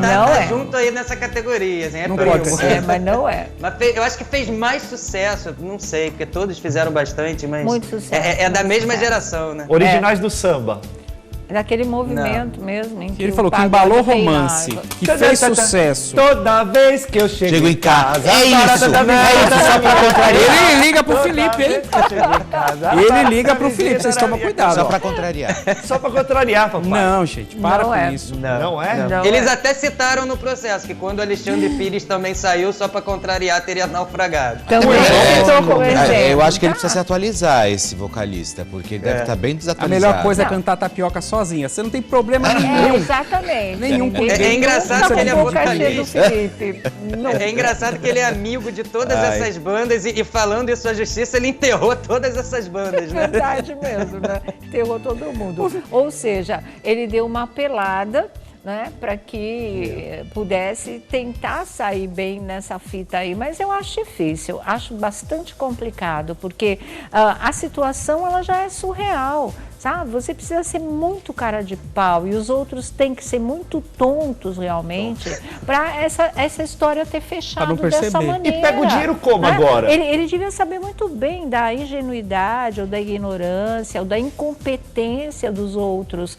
Speaker 1: Não é.
Speaker 5: Junto aí nessa categoria, assim, é
Speaker 2: Não
Speaker 5: primo.
Speaker 2: pode ser.
Speaker 1: Mas não é.
Speaker 5: Mas eu acho que fez mais sucesso, não sei, porque todos fizeram bastante, mas
Speaker 1: Muito sucesso,
Speaker 5: é da
Speaker 1: muito
Speaker 5: mesma
Speaker 1: sucesso.
Speaker 5: geração, né?
Speaker 3: Originais do samba.
Speaker 1: É daquele movimento mesmo. Em que
Speaker 2: Ele
Speaker 1: o
Speaker 2: falou que
Speaker 1: pagode
Speaker 2: embalou
Speaker 1: tem
Speaker 2: romance,
Speaker 1: raiva.
Speaker 2: que fez sucesso.
Speaker 3: Toda vez que eu
Speaker 4: Chego em casa. É isso,
Speaker 3: só pra
Speaker 2: Ele liga pro Felipe, hein? Ele liga pro Felipe, vocês tomam cuidado.
Speaker 4: Só
Speaker 2: ó.
Speaker 4: pra contrariar.
Speaker 3: Só pra contrariar, papai.
Speaker 2: Não, gente, para
Speaker 1: Não
Speaker 2: com
Speaker 1: é.
Speaker 2: isso.
Speaker 3: Não é?
Speaker 1: Não
Speaker 5: Eles
Speaker 1: é.
Speaker 5: até citaram no processo que quando o Alexandre Pires também saiu, só pra contrariar, teria naufragado.
Speaker 1: Também citou como exemplo.
Speaker 4: Eu acho que ele precisa se atualizar, esse vocalista, porque ele deve estar bem
Speaker 2: A
Speaker 4: desatualizado.
Speaker 2: melhor coisa é
Speaker 1: Não.
Speaker 2: cantar tapioca sozinha. Você não tem problema
Speaker 1: É,
Speaker 2: nenhum.
Speaker 1: exatamente.
Speaker 2: Nenhum com
Speaker 5: É engraçado que ele é
Speaker 1: com a boca cheia do
Speaker 5: vocalista.
Speaker 1: Felipe. Não.
Speaker 5: É engraçado que ele é amigo de todas
Speaker 4: Ai.
Speaker 5: essas bandas e falando em sua justiça, ele enterrou todas essas bandas, né?
Speaker 1: Verdade mesmo, né? Enterrou todo mundo. Ou seja, ele deu uma apelada, né, para que pudesse tentar sair bem nessa fita aí, mas eu acho difícil, acho bastante complicado, porque a situação ela já é surreal, sabe? Você precisa ser muito cara de pau e os outros têm que ser muito tontos realmente para essa história ter fechado
Speaker 2: não
Speaker 1: dessa
Speaker 2: perceber.
Speaker 1: maneira.
Speaker 3: E pega o dinheiro como
Speaker 1: né?
Speaker 3: agora?
Speaker 1: Ele devia saber muito bem da ingenuidade ou da ignorância ou da incompetência dos outros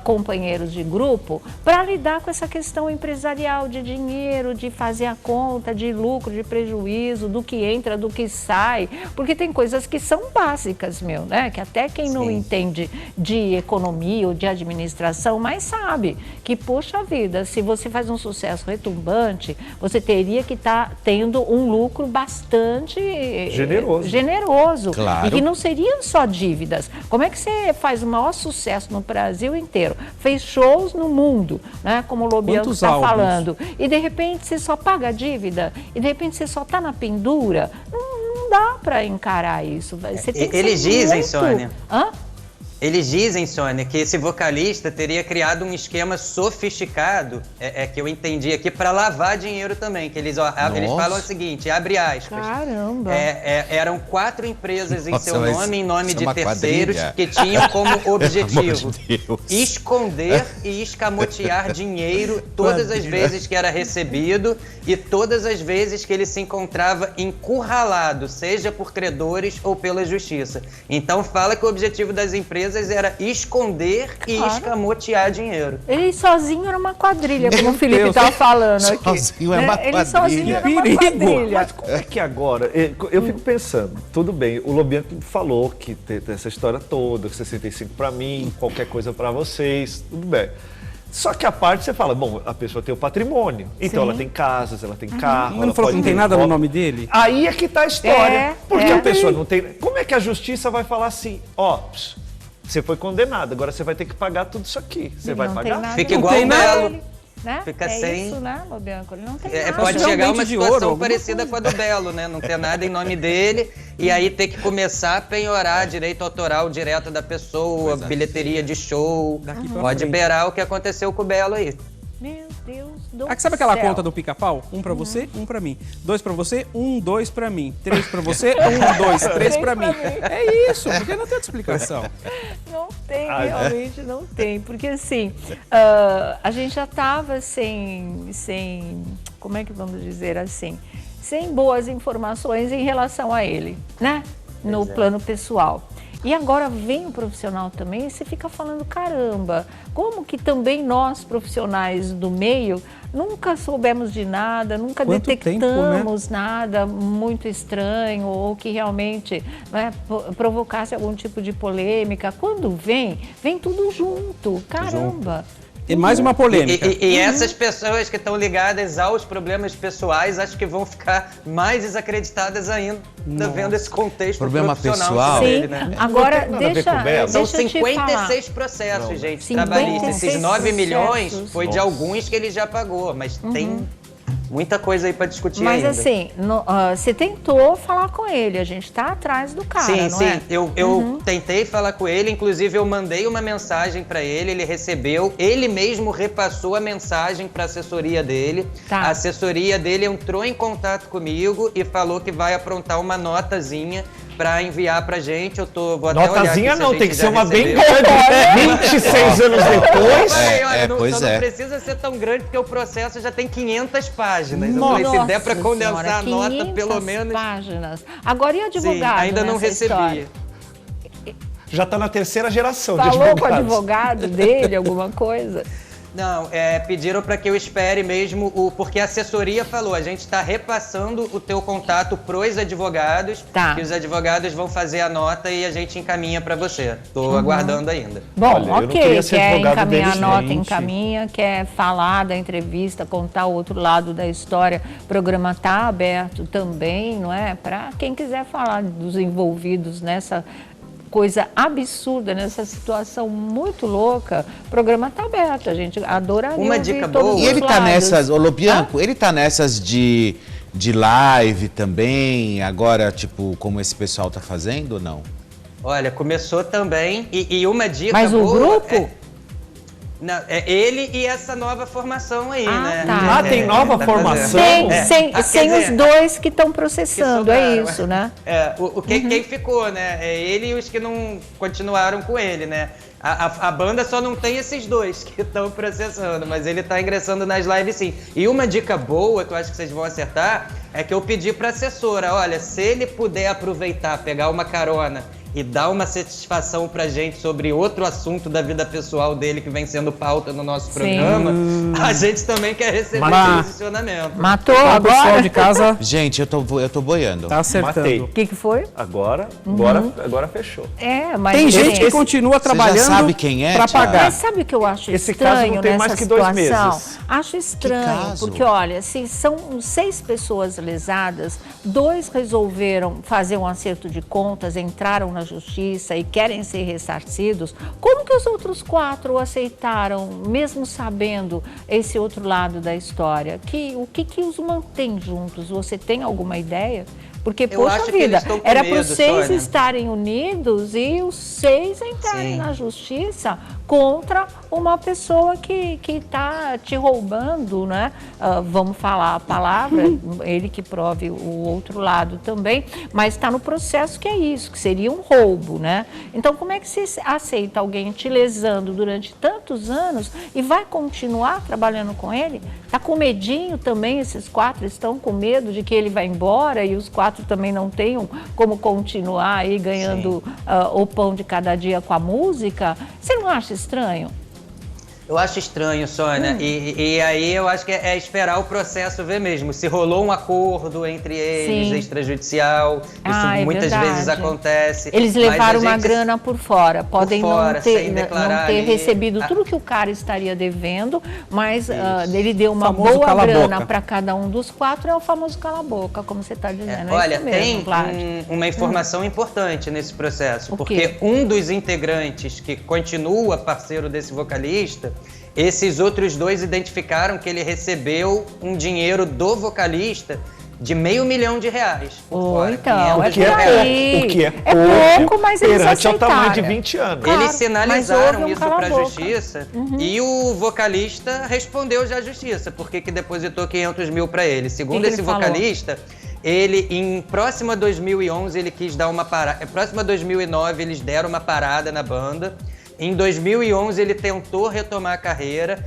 Speaker 1: companheiros de grupo para lidar com essa questão empresarial de dinheiro, de fazer a conta, de lucro, de prejuízo, do que entra, do que sai, porque tem coisas que são básicas, né? Que até quem não entende de economia ou de administração, mas sabe que, poxa vida, se você faz um sucesso retumbante, você teria que estar tendo um lucro bastante generoso.
Speaker 4: Claro.
Speaker 1: E que não seriam só dívidas. Como é que você faz o maior sucesso no Brasil inteiro? Fez shows no mundo, né? Como o Lobianco
Speaker 2: Quantos
Speaker 1: está
Speaker 2: álbuns?
Speaker 1: falando. E de repente você só paga a dívida? E de repente você só está na pendura? Não dá para encarar isso. Você tem que
Speaker 5: Eles dizem,
Speaker 1: muito...
Speaker 5: Sônia.
Speaker 1: Hã?
Speaker 5: Eles dizem, Sônia, que esse vocalista teria criado um esquema sofisticado, que eu entendi aqui, para lavar dinheiro também. Que eles falam o seguinte, abre aspas.
Speaker 1: Caramba!
Speaker 5: Eram 4 empresas em seu
Speaker 4: mas
Speaker 5: nome, em nome
Speaker 4: isso
Speaker 5: de
Speaker 4: é uma
Speaker 5: terceiros,
Speaker 4: quadrilha?
Speaker 5: que tinham como objetivo
Speaker 4: de Deus.
Speaker 5: esconder e escamotear dinheiro todas as vezes que era recebido e todas as vezes que ele se encontrava encurralado, seja por credores ou pela justiça. Então fala que o objetivo das empresas era esconder e escamotear dinheiro.
Speaker 1: Ele sozinho era uma quadrilha, como o Felipe estava falando aqui.
Speaker 4: Sozinho é uma
Speaker 1: Ele sozinho era uma quadrilha.
Speaker 3: Mas como é que agora... Eu fico pensando, tudo bem, o Lobianco falou que tem essa história toda, 65 para mim, qualquer coisa para vocês, tudo bem. Só que a parte você fala, bom, a pessoa tem o patrimônio, então ela tem casas, ela tem carro, ela
Speaker 2: não falou que não tem nada no nome dele?
Speaker 3: Aí é que tá a história, porque a pessoa não tem... Como é que a justiça vai falar assim, você foi condenado, agora você vai ter que pagar tudo isso aqui. Você vai pagar?
Speaker 5: Fica igual o Belo.
Speaker 1: Né?
Speaker 5: Fica sem...
Speaker 1: isso, né, Lobianco? Ele não tem nada.
Speaker 5: Pode chegar uma situação parecida com a do Belo, né? Não ter nada em nome dele e aí ter que começar a penhorar direito autoral direto da pessoa, bilheteria de show. Pode beirar o que aconteceu com o Belo aí.
Speaker 1: Meu Deus do
Speaker 2: Sabe aquela
Speaker 1: céu.
Speaker 2: conta do Pica-Pau? 1 pra você, 1 pra mim. 2 pra você, 1, 2 pra mim. 3 pra você, 1, 2, 3 pra mim. É isso, porque não tem outra explicação.
Speaker 1: Não tem, realmente não tem. Porque assim, a gente já estava sem, como é que vamos dizer assim, sem boas informações em relação a ele, né? No plano pessoal. E agora vem o profissional também e você fica falando, caramba, como que também nós profissionais do meio nunca soubemos de nada, nunca detectamos nada muito estranho ou que realmente, né, provocasse algum tipo de polêmica. Quando vem tudo junto, caramba.
Speaker 2: E mais uma polêmica.
Speaker 5: E essas pessoas que estão ligadas aos problemas pessoais, acho que vão ficar mais desacreditadas ainda, vendo esse contexto
Speaker 4: problema
Speaker 5: profissional
Speaker 4: pessoal.
Speaker 5: dele, né?
Speaker 1: Agora,
Speaker 5: São
Speaker 1: deixa eu te falar.
Speaker 5: 56 processos, gente,
Speaker 1: 56
Speaker 5: trabalhistas. Esses 9 milhões
Speaker 1: processos.
Speaker 5: foi de alguns que ele já pagou, mas tem muita coisa aí para discutir
Speaker 1: Mas
Speaker 5: ainda.
Speaker 1: assim, você tentou falar com ele, a gente está atrás do cara,
Speaker 5: sim,
Speaker 1: não
Speaker 5: sim.
Speaker 1: é?
Speaker 5: Eu tentei falar com ele, inclusive eu mandei uma mensagem para ele recebeu, ele mesmo repassou a mensagem para a assessoria dele.
Speaker 1: Tá.
Speaker 5: A assessoria dele entrou em contato comigo e falou que vai aprontar uma notazinha para enviar pra gente. Vou até
Speaker 3: Notazinha
Speaker 5: olhar aqui,
Speaker 3: não, tem que ser uma bem
Speaker 5: recebeu.
Speaker 3: grande. 26 anos depois.
Speaker 5: Não precisa ser tão grande, porque o processo já tem 500 páginas. Eu falei, se der para condensar a nota, pelo menos...
Speaker 1: páginas. Agora, e advogado?
Speaker 5: Sim, ainda não
Speaker 1: nessa
Speaker 5: recebi.
Speaker 1: história?
Speaker 3: Já está na 3ª geração de
Speaker 1: Falou
Speaker 3: advogados.
Speaker 1: com o advogado dele, alguma coisa?
Speaker 5: Não, pediram para que eu espere mesmo, porque a assessoria falou, a gente está repassando o teu contato pros advogados, que os advogados vão fazer a nota e a gente encaminha para você. Estou aguardando ainda.
Speaker 1: Bom,
Speaker 3: Olha,
Speaker 1: ok, quer encaminhar a nota,
Speaker 3: gente.
Speaker 1: encaminha, quer falar da entrevista, contar o outro lado da história, o programa está aberto também, não é? Para quem quiser falar dos envolvidos nessa coisa absurda, nessa situação muito louca, o programa está aberto, a gente adoraria
Speaker 5: uma
Speaker 1: ouvir
Speaker 5: dica
Speaker 1: todos
Speaker 5: boa.
Speaker 1: os
Speaker 4: E ele tá
Speaker 1: lados.
Speaker 4: nessas, ô Lobianco, ele tá nessas de live também, agora, tipo, como esse pessoal tá fazendo ou não?
Speaker 5: Olha, começou também, e uma dica
Speaker 1: Mas
Speaker 5: boa...
Speaker 1: o grupo?
Speaker 5: Não, é ele e essa nova formação aí, né?
Speaker 1: Tá.
Speaker 3: Tem nova formação?
Speaker 1: Sem os dois que estão processando, é isso, né?
Speaker 5: Quem ficou, né? É ele e os que não continuaram com ele, né? A banda só não tem esses dois que estão processando, mas ele está ingressando nas lives sim. E uma dica boa, que eu acho que vocês vão acertar, é que eu pedi para a assessora, olha, se ele puder aproveitar, pegar uma carona e dar uma satisfação pra gente sobre outro assunto da vida pessoal dele que vem sendo pauta no nosso programa, a gente também quer receber esse posicionamento.
Speaker 1: Matou
Speaker 2: O pessoal
Speaker 1: agora?
Speaker 2: de casa
Speaker 4: Gente, eu tô boiando.
Speaker 2: tá acertando.
Speaker 3: Matei.
Speaker 1: O que foi?
Speaker 3: Agora fechou.
Speaker 1: Mas
Speaker 2: Tem gente
Speaker 1: assim,
Speaker 2: que continua trabalhando
Speaker 4: sabe quem é,
Speaker 2: para
Speaker 4: Thiago?
Speaker 2: pagar.
Speaker 1: Mas sabe o que eu acho
Speaker 3: Esse
Speaker 1: estranho
Speaker 3: caso não tem
Speaker 1: nessa
Speaker 3: mais que 2
Speaker 1: situação?
Speaker 3: meses.
Speaker 1: Acho estranho,
Speaker 4: caso?
Speaker 1: porque olha, se são 6 pessoas lesadas, 2 resolveram fazer um acerto de contas, entraram na justiça e querem ser ressarcidos, como que os outros 4 aceitaram, mesmo sabendo esse outro lado da história? O que os mantém juntos? Você tem alguma ideia? Porque, poxa vida, era para os 6 estarem unidos e os 6 entrarem na justiça contra uma pessoa que está te roubando, né? Vamos falar a palavra, ele que prove o outro lado também, mas está no processo que é isso, que seria um roubo, né? Então, como é que se aceita alguém te lesando durante tantos anos e vai continuar trabalhando com ele? Está com medinho também, esses 4 estão com medo de que ele vai embora e os 4 também não tenham como continuar aí ganhando o pão de cada dia com a música. Você não acha estranho?
Speaker 5: Eu acho estranho, Sônia, e aí eu acho que é esperar o processo ver mesmo, se rolou um acordo entre eles, extrajudicial, isso muitas vezes acontece.
Speaker 1: Eles levaram uma grana por fora, podem não ter recebido tudo que o cara estaria devendo, mas ele deu uma boa grana para cada um dos 4, é o famoso cala-boca, como você está dizendo.
Speaker 5: Olha, tem uma informação importante nesse processo, porque um dos integrantes que continua parceiro desse vocalista, esses outros 2 identificaram que ele recebeu um dinheiro do vocalista de R$500 mil por fora.
Speaker 1: Então,
Speaker 3: o que é pouco, mas eles perante ao tamanho de 20 anos.
Speaker 5: Claro, eles sinalizaram isso para a justiça e o vocalista respondeu já à justiça, porque que depositou R$500 mil para ele. Segundo esse vocalista, ele, em próximo a 2011, ele quis dar uma parada. Próximo a 2009, eles deram uma parada na banda. Em 2011, ele tentou retomar a carreira,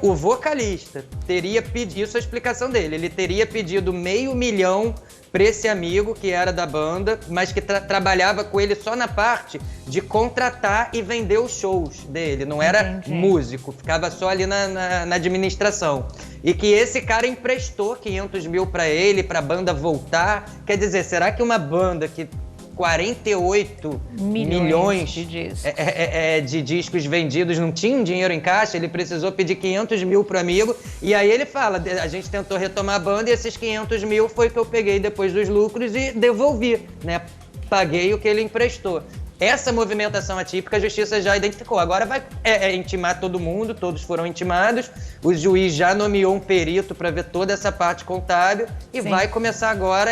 Speaker 5: o vocalista teria pedido, isso é a explicação dele, ele teria pedido R$500 mil para esse amigo que era da banda, mas que trabalhava com ele só na parte de contratar e vender os shows dele, não era músico, ficava só ali na administração. E que esse cara emprestou R$500 mil para ele, para a banda voltar. Quer dizer, será que uma banda que 48 milhões de discos vendidos, não tinha dinheiro em caixa, ele precisou pedir R$500 mil pro amigo, e aí ele fala, a gente tentou retomar a banda e esses R$500 mil foi que eu peguei depois dos lucros e devolvi, né? Paguei o que ele emprestou. Essa movimentação atípica a justiça já identificou. Agora vai intimar todo mundo, todos foram intimados. O juiz já nomeou um perito para ver toda essa parte contábil e vai começar agora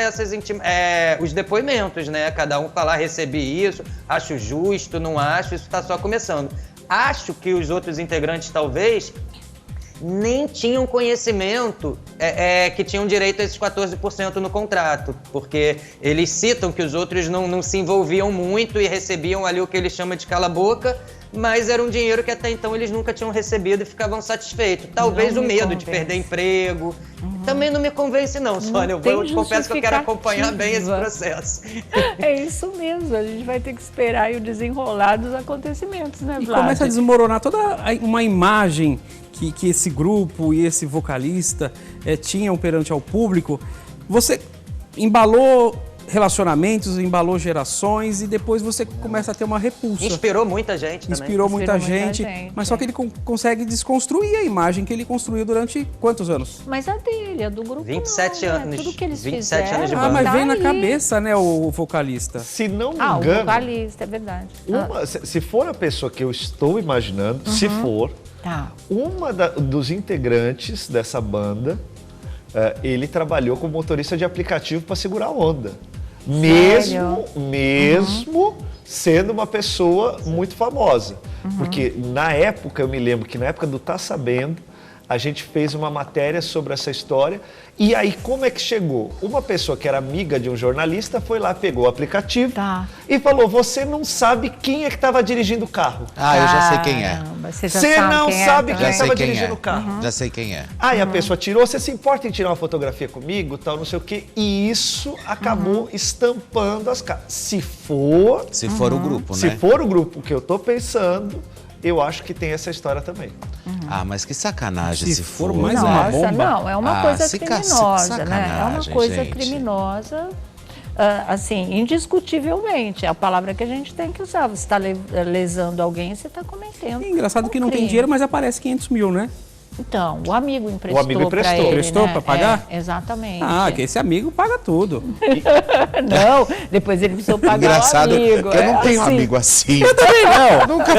Speaker 5: os depoimentos, né? Cada um falar, recebi isso, acho justo, não acho, isso está só começando. Acho que os outros integrantes, talvez, nem tinham conhecimento que tinham direito a esses 14% no contrato, porque eles citam que os outros não se envolviam muito e recebiam ali o que eles chamam de cala-boca, mas era um dinheiro que até então eles nunca tinham recebido e ficavam satisfeitos. Talvez o medo de perder emprego. Também não me convence não, Sônia. Eu confesso que eu quero acompanhar bem esse processo.
Speaker 1: É isso mesmo, a gente vai ter que esperar aí o desenrolar dos acontecimentos, né, Vlad?
Speaker 2: E começa a desmoronar toda uma imagem que esse grupo e esse vocalista tinham perante ao público. Você embalou relacionamentos, embalou gerações e depois você começa a ter uma repulsa.
Speaker 5: Inspirou muita gente também.
Speaker 2: Inspirou muita gente, mas só que ele consegue desconstruir a imagem que ele construiu durante quantos anos?
Speaker 1: Mas a dele, a do grupo
Speaker 5: 27 anos.
Speaker 1: Né? Tudo que eles
Speaker 5: 27
Speaker 1: fizeram,
Speaker 5: anos de banda.
Speaker 2: Mas vem na cabeça, né, o vocalista.
Speaker 3: Se não me engano...
Speaker 1: o vocalista, é verdade.
Speaker 3: Se for a pessoa que eu estou imaginando, se for, uma dos integrantes dessa banda, ele trabalhou como motorista de aplicativo para segurar a onda. Mesmo sendo uma pessoa muito famosa. Porque na época, eu me lembro que na época do Tá Sabendo, a gente fez uma matéria sobre essa história. E aí, como é que chegou? Uma pessoa que era amiga de um jornalista foi lá, pegou o aplicativo e falou, você não sabe quem é que estava dirigindo o carro.
Speaker 4: Ah, eu já sei quem é.
Speaker 3: Você não sabe quem estava dirigindo o carro.
Speaker 4: Já sei quem é.
Speaker 3: Aí a pessoa tirou, você se importa em tirar uma fotografia comigo, tal, não sei o quê. E isso acabou estampando as caras. Se for
Speaker 4: o grupo, né?
Speaker 3: Se for o grupo que eu tô pensando, eu acho que tem essa história também.
Speaker 4: Ah, mas que sacanagem se for
Speaker 2: mais uma bomba.
Speaker 1: Não, é uma coisa criminosa, né? É uma coisa criminosa, assim, indiscutivelmente. É a palavra que a gente tem que usar. Você está lesando alguém, você está cometendo.
Speaker 2: É engraçado que não tem dinheiro, mas aparece 500 mil, né?
Speaker 1: Então, o amigo emprestou para ele,
Speaker 2: emprestou para pagar?
Speaker 1: Exatamente.
Speaker 2: Ah, que esse amigo paga tudo.
Speaker 1: Não, depois ele precisou pagar
Speaker 4: Engraçado,
Speaker 1: o amigo.
Speaker 4: eu não tenho amigo assim.
Speaker 2: Eu também não. Nunca.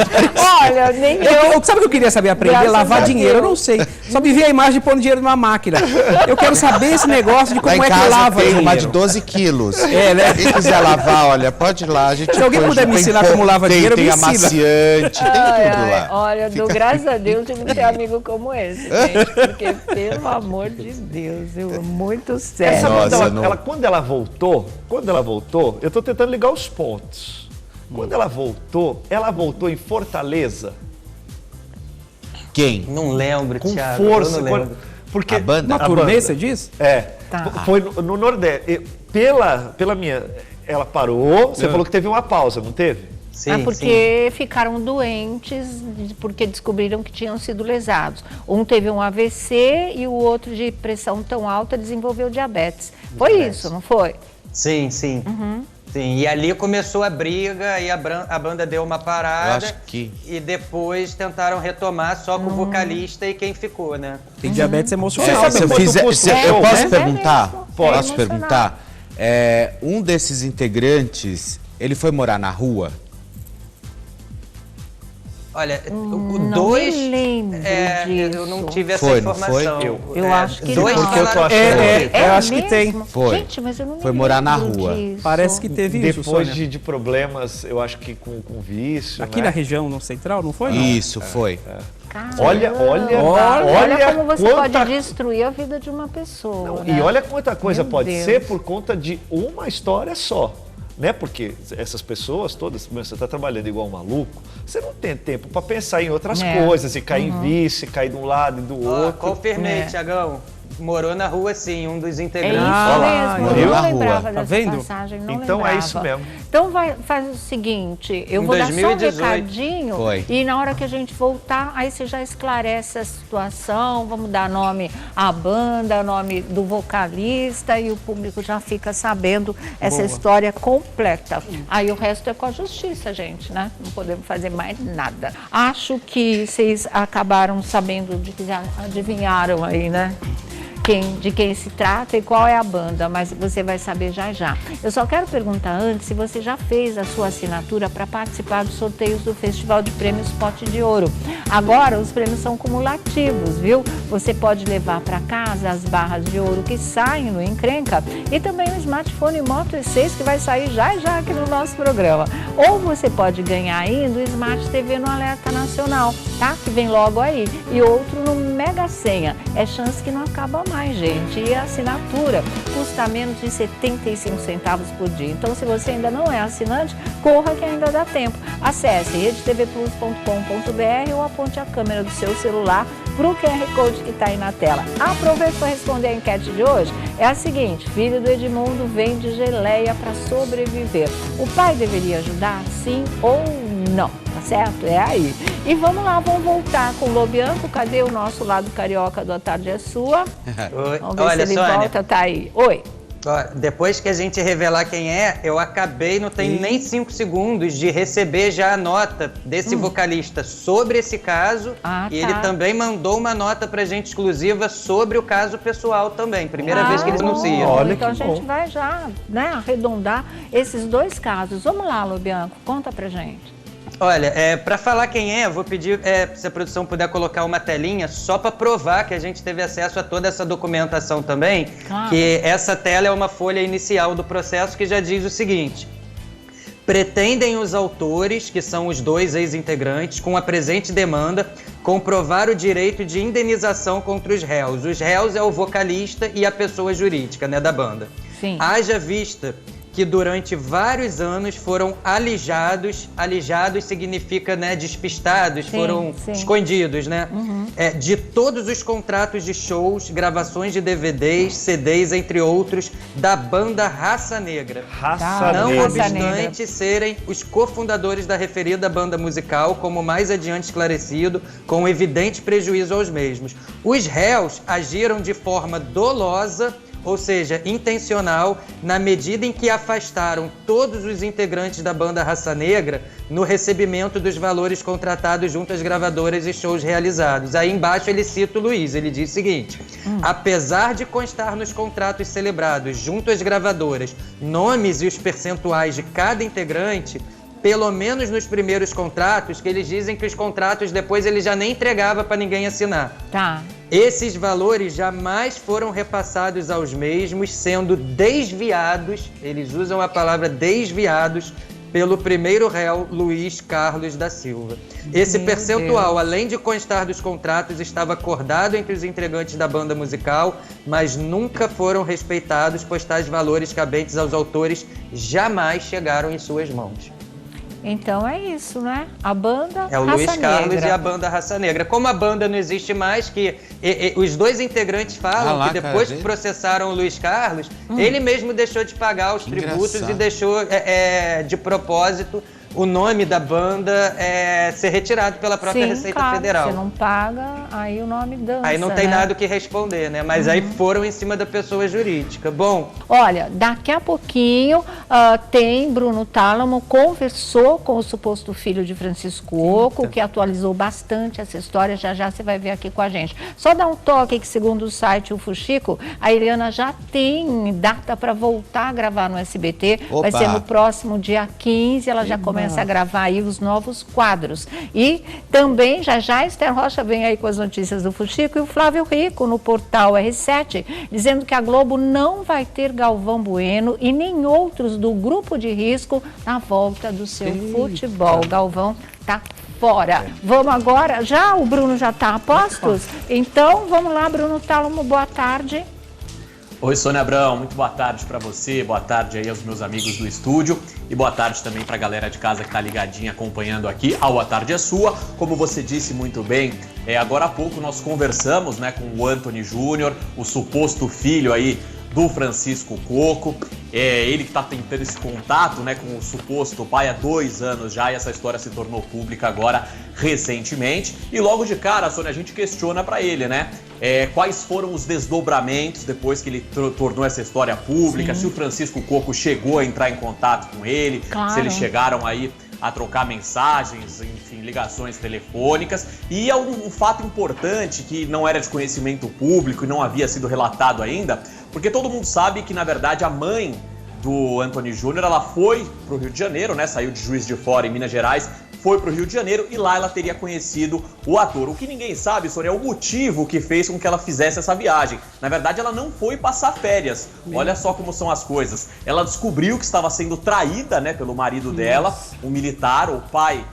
Speaker 1: Olha, nem eu.
Speaker 2: Sabe o que eu queria saber? Aprender a lavar dinheiro. Eu não sei. Só me vi a imagem de pôr dinheiro numa máquina. Eu quero saber esse negócio de como é que lava dinheiro.
Speaker 4: Uma de 12 quilos.
Speaker 2: Né?
Speaker 4: Quem quiser lavar, olha, pode ir lá.
Speaker 2: Se alguém puder me ensinar como lava dinheiro, me ensina.
Speaker 4: Tem amaciante, tem tudo lá.
Speaker 1: Olha, dou graças a Deus de não ter amigo como esse, gente. Porque, pelo amor de Deus, eu muito sério.
Speaker 3: Quando ela voltou, eu estou tentando ligar os pontos. Quando ela voltou em Fortaleza.
Speaker 4: Quem?
Speaker 5: Não lembro,
Speaker 3: Com
Speaker 5: Thiago.
Speaker 3: força.
Speaker 5: Eu não lembro.
Speaker 3: Porque
Speaker 2: a banda? Uma turnê, você diz?
Speaker 1: Tá.
Speaker 3: Foi no Nordeste. Pela minha... Ela parou, você falou que teve uma pausa, não teve?
Speaker 5: Sim,
Speaker 1: porque ficaram doentes, porque descobriram que tinham sido lesados. Um teve um AVC e o outro, de pressão tão alta, desenvolveu diabetes. Foi isso, não foi?
Speaker 5: Sim. Sim, e ali começou a briga e a banda deu uma parada. E depois tentaram retomar só com o vocalista e quem ficou, né?
Speaker 2: Tem diabetes emocional.
Speaker 4: Eu posso perguntar? Posso
Speaker 1: emocional.
Speaker 4: perguntar? Um desses integrantes, ele foi morar na rua?
Speaker 5: Olha,
Speaker 1: não me lembro disso.
Speaker 5: Eu não tive essa informação.
Speaker 1: Eu acho que
Speaker 5: dois
Speaker 1: não.
Speaker 3: Porque eu tô achando
Speaker 2: eu acho que tem.
Speaker 4: Foi.
Speaker 1: Gente, mas eu não me
Speaker 4: Foi morar na
Speaker 1: lembro
Speaker 4: rua.
Speaker 1: disso.
Speaker 2: Parece que teve isso,
Speaker 3: depois
Speaker 2: Sônia.
Speaker 3: de problemas, eu acho que com vício.
Speaker 2: Aqui
Speaker 3: né?
Speaker 2: na região no central, não foi?
Speaker 4: Isso, foi.
Speaker 3: Olha
Speaker 1: como você
Speaker 3: quanta...
Speaker 1: pode destruir a vida de uma pessoa.
Speaker 3: Não,
Speaker 1: né?
Speaker 3: E olha quanta coisa
Speaker 1: Meu
Speaker 3: pode
Speaker 1: Deus.
Speaker 3: ser por conta de uma história só. Né? Porque essas pessoas todas, você está trabalhando igual um maluco, você não tem tempo para pensar em outras coisas e cair em vício, cair de um lado e do outro.
Speaker 5: Confirmei, Thiagão. Morou na rua, sim, um dos
Speaker 1: É
Speaker 5: integrantes.
Speaker 1: isso mesmo, eu não lembrava
Speaker 2: Tá
Speaker 1: dessa
Speaker 2: vendo?
Speaker 1: passagem, não
Speaker 3: Então
Speaker 1: lembrava.
Speaker 3: é isso mesmo.
Speaker 1: Então faz o seguinte, eu
Speaker 5: Em
Speaker 1: vou
Speaker 5: 2018.
Speaker 1: dar só um recadinho e na hora que a gente voltar, aí você já esclarece a situação, vamos dar nome à banda, nome do vocalista e o público já fica sabendo essa história completa. Aí o resto é com a justiça, gente, né? Não podemos fazer mais nada. Acho que vocês acabaram sabendo, adivinharam aí, né? De quem se trata e qual é a banda, mas você vai saber já já. Eu só quero perguntar antes se você já fez a sua assinatura para participar dos sorteios do Festival de Prêmios Pote de Ouro. Agora os prêmios são cumulativos, viu? Você pode levar para casa as barras de ouro que saem no Encrenca e também o smartphone Moto E6 que vai sair já aqui no nosso programa. Ou você pode ganhar ainda o Smart TV no Alerta Nacional, tá? Que vem logo aí. E outro no Mega Senha. É chance que não acaba mais, gente. E a assinatura custa menos de 75 centavos por dia. Então, se você ainda não é assinante, corra que ainda dá tempo. Acesse redetvplus.com.br ou aponte a câmera do seu celular para o QR Code que está aí na tela. Aproveito para responder a enquete de hoje. É a seguinte: filho do Edmundo vende geleia para sobreviver. O pai deveria ajudar, sim ou não? Tá certo? É aí. E vamos lá, vamos voltar com o Lobianco. Cadê o nosso lado carioca do A Tarde é Sua? Vamos ver se ele volta, tá aí. Oi.
Speaker 5: Depois que a gente revelar quem é, eu acabei, não tem nem 5 segundos, de receber já a nota desse vocalista sobre esse caso. E ele também mandou uma nota pra gente exclusiva sobre o caso pessoal também. Primeira vez que ele anuncia.
Speaker 3: Olha
Speaker 1: então a
Speaker 3: que
Speaker 1: gente
Speaker 3: bom.
Speaker 1: vai já, né, arredondar esses dois casos. Vamos lá, Lobianco, conta pra gente.
Speaker 5: Olha, para falar quem é, vou pedir se a produção puder colocar uma telinha só para provar que a gente teve acesso a toda essa documentação também, que essa tela é uma folha inicial do processo que já diz o seguinte: pretendem os autores, que são os dois ex-integrantes, com a presente demanda, comprovar o direito de indenização contra os réus. Os réus é o vocalista e a pessoa jurídica, né, da banda.
Speaker 1: Sim.
Speaker 5: Haja vista que durante vários anos foram alijados significa, né, despistados, foram escondidos, né, de todos os contratos de shows, gravações de DVDs, CDs, entre outros, da banda Raça Negra. Não obstante serem os cofundadores da referida banda musical, como mais adiante esclarecido, com evidente prejuízo aos mesmos. Os réus agiram de forma dolosa ou seja, intencional, na medida em que afastaram todos os integrantes da banda Raça Negra no recebimento dos valores contratados junto às gravadoras e shows realizados. Aí embaixo ele cita o Luiz, ele diz o seguinte: apesar de constar nos contratos celebrados junto às gravadoras nomes e os percentuais de cada integrante, pelo menos nos primeiros contratos, que eles dizem que os contratos depois ele já nem entregava para ninguém assinar.
Speaker 1: Tá.
Speaker 5: Esses valores jamais foram repassados aos mesmos, sendo desviados, eles usam a palavra desviados, pelo primeiro réu, Luiz Carlos da Silva. Esse percentual, além de constar dos contratos, estava acordado entre os integrantes da banda musical, mas nunca foram respeitados, pois tais valores cabentes aos autores jamais chegaram em suas mãos.
Speaker 1: Então é isso, né? A banda Raça Negra.
Speaker 5: É o Luiz Carlos e a banda Raça Negra. Como a banda não existe mais, que os dois integrantes falam que depois que processaram o Luiz Carlos, ele mesmo deixou de pagar os tributos e deixou de propósito o nome da banda ser retirado pela própria Receita Federal.
Speaker 1: Se não paga, aí o nome dança.
Speaker 5: Aí não tem nada o que responder, né? Mas aí foram em cima da pessoa jurídica. Bom,
Speaker 1: olha, daqui a pouquinho tem Bruno Tálamo conversou com o suposto filho de Francisco Oco, que atualizou bastante essa história. Já já você vai ver aqui com a gente. Só dá um toque que, segundo o site O Fuxico, a Eliana já tem data para voltar a gravar no SBT. Vai ser no próximo dia 15. Ela já começa a gravar aí os novos quadros. E também, já Esther Rocha vem aí com as notícias do Fuxico e o Flávio Rico no portal R7, dizendo que a Globo não vai ter Galvão Bueno e nem outros do grupo de risco na volta do seu futebol. Galvão tá fora. Vamos agora, o Bruno já tá a postos? Então, vamos lá, Bruno Tálamo, boa tarde.
Speaker 6: Oi, Sônia Abrão, muito boa tarde para você, boa tarde aí aos meus amigos do estúdio e boa tarde também para a galera de casa que tá ligadinha acompanhando aqui. A Boa Tarde é Sua. Como você disse muito bem, agora há pouco nós conversamos, né, com o Antony Júnior, o suposto filho aí do Francisco Coco. Ele que está tentando esse contato, né, com o suposto pai há 2 anos já, e essa história se tornou pública agora recentemente. E logo de cara, Sônia, a gente questiona para ele, né, quais foram os desdobramentos depois que ele tornou essa história pública, se o Francisco Coco chegou a entrar em contato com ele, se eles chegaram aí a trocar mensagens, enfim, ligações telefônicas. E um fato importante que não era de conhecimento público e não havia sido relatado ainda, porque todo mundo sabe que, na verdade, a mãe do Antony Júnior, ela foi para o Rio de Janeiro, né? Saiu de Juiz de Fora, em Minas Gerais, foi para o Rio de Janeiro e lá ela teria conhecido o ator. O que ninguém sabe, Sônia, é o motivo que fez com que ela fizesse essa viagem. Na verdade, ela não foi passar férias. Olha só como são as coisas. Ela descobriu que estava sendo traída, né, pelo marido dela, um militar, o pai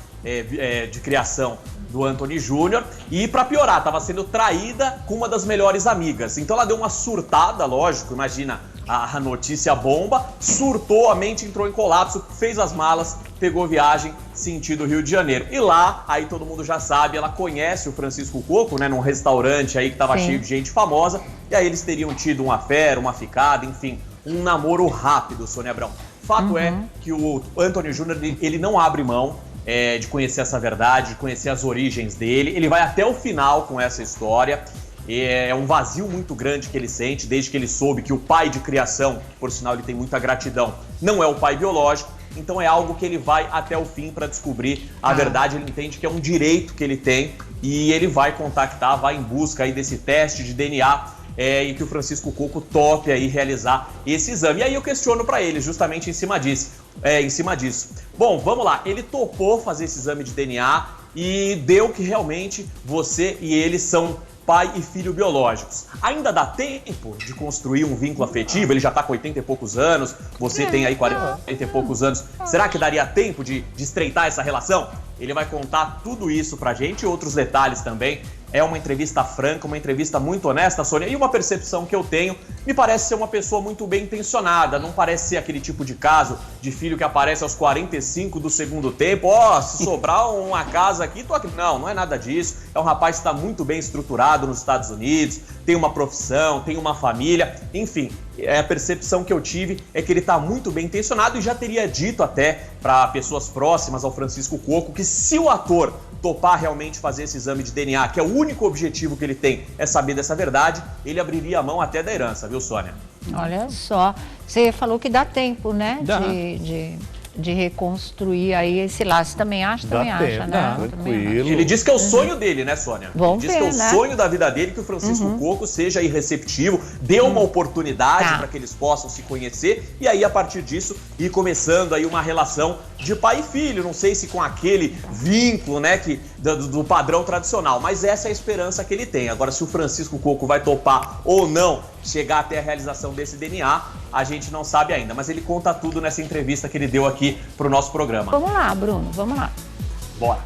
Speaker 6: de criação do Antony Júnior, e para piorar, estava sendo traída com uma das melhores amigas. Então ela deu uma surtada, lógico, imagina a notícia bomba, surtou, a mente entrou em colapso, fez as malas, pegou viagem sentido Rio de Janeiro. E lá, aí todo mundo já sabe, ela conhece o Francisco Coco, né, num restaurante aí que estava cheio de gente famosa, e aí eles teriam tido uma fera, uma ficada, enfim, um namoro rápido, Sônia Abrão. Fato é que o Antony Júnior, ele não abre mão de conhecer essa verdade, de conhecer as origens dele. Ele vai até o final com essa história. É um vazio muito grande que ele sente desde que ele soube que o pai de criação, por sinal ele tem muita gratidão, não é o pai biológico. Então é algo que ele vai até o fim para descobrir a verdade. Ele entende que é um direito que ele tem e ele vai contactar, vai em busca aí desse teste de DNA e que o Francisco Coco tope aí realizar esse exame. E aí eu questiono para ele justamente em cima disso. Bom, vamos lá. Ele topou fazer esse exame de DNA e deu que realmente você e ele são pai e filho biológicos. Ainda dá tempo de construir um vínculo afetivo? Ele já tá com 80 e poucos anos, você tem aí 40 e poucos anos. Será que daria tempo de estreitar essa relação? Ele vai contar tudo isso pra gente e outros detalhes também. É uma entrevista franca, uma entrevista muito honesta, Sônia. E uma percepção que eu tenho, me parece ser uma pessoa muito bem intencionada. Não parece ser aquele tipo de caso de filho que aparece aos 45 do segundo tempo. Se sobrar uma casa aqui, tô aqui. Não é nada disso. É um rapaz que está muito bem estruturado nos Estados Unidos, tem uma profissão, tem uma família. Enfim, a percepção que eu tive é que ele está muito bem intencionado e já teria dito até para pessoas próximas ao Francisco Coco que se o ator topar realmente fazer esse exame de DNA, que é o único objetivo que ele tem, é saber dessa verdade, ele abriria a mão até da herança, viu, Sônia?
Speaker 1: Olha só, você falou que dá tempo, né,
Speaker 2: Dá.
Speaker 1: de reconstruir aí esse laço. Também acha,
Speaker 3: Dá tempo,
Speaker 1: né?
Speaker 3: tranquilo.
Speaker 6: Ele diz que é o sonho dele, né, Sônia?
Speaker 1: Vamos
Speaker 6: Ele diz que é o
Speaker 1: ver, né?
Speaker 6: sonho da vida dele que o Francisco Coco seja aí receptivo, dê uma oportunidade
Speaker 1: Tá.
Speaker 6: para que eles possam se conhecer e aí, a partir disso, ir começando aí uma relação de pai e filho. Não sei se com aquele vínculo, né, do padrão tradicional, mas essa é a esperança que ele tem. Agora, se o Francisco Coco vai topar ou não chegar até a realização desse DNA, a gente não sabe ainda, mas ele conta tudo nessa entrevista que ele deu aqui pro nosso programa.
Speaker 1: Vamos lá, Bruno, vamos lá.
Speaker 6: Bora.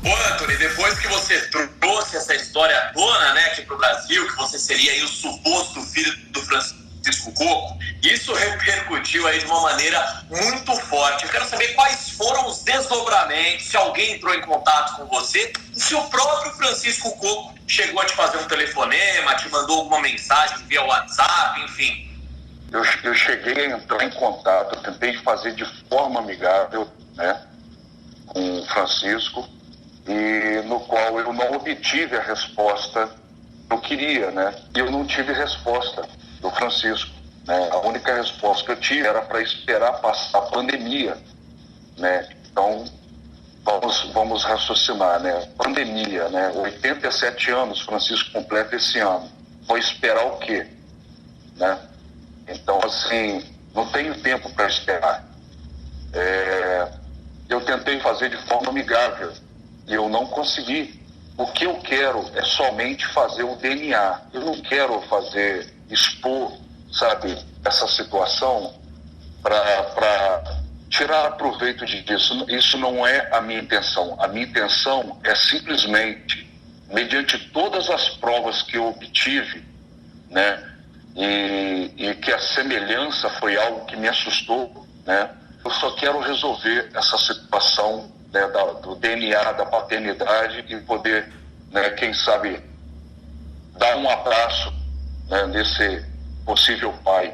Speaker 7: Ô, Antony, depois que você trouxe essa história à tona, né, aqui pro Brasil, que você seria aí o suposto filho do Francisco Coco, isso repercutiu aí de uma maneira muito forte. Eu quero saber quais foram os desdobramentos, se alguém entrou em contato com você e se o próprio Francisco Coco chegou a te fazer um telefonema, te mandou alguma mensagem via WhatsApp, enfim.
Speaker 8: Eu cheguei a entrar em contato, eu tentei fazer de forma amigável, né, com o Francisco, e no qual eu não obtive a resposta que eu queria, né? E eu não tive resposta do Francisco, né? A única resposta que eu tive era para esperar passar a pandemia, né? Então, vamos raciocinar, né? Pandemia, né? 87 anos, Francisco completa esse ano. Vou esperar o quê? Né? Então, assim, não tenho tempo para esperar. Eu tentei fazer de forma amigável e eu não consegui. O que eu quero é somente fazer o DNA. Eu não quero expor, sabe, essa situação para tirar proveito disso. Isso não é a minha intenção. A minha intenção é simplesmente, mediante todas as provas que eu obtive, né, e que a semelhança foi algo que me assustou, né? Eu só quero resolver essa situação, né, do DNA, da paternidade e poder, né, quem sabe, dar um abraço, né, nesse possível pai.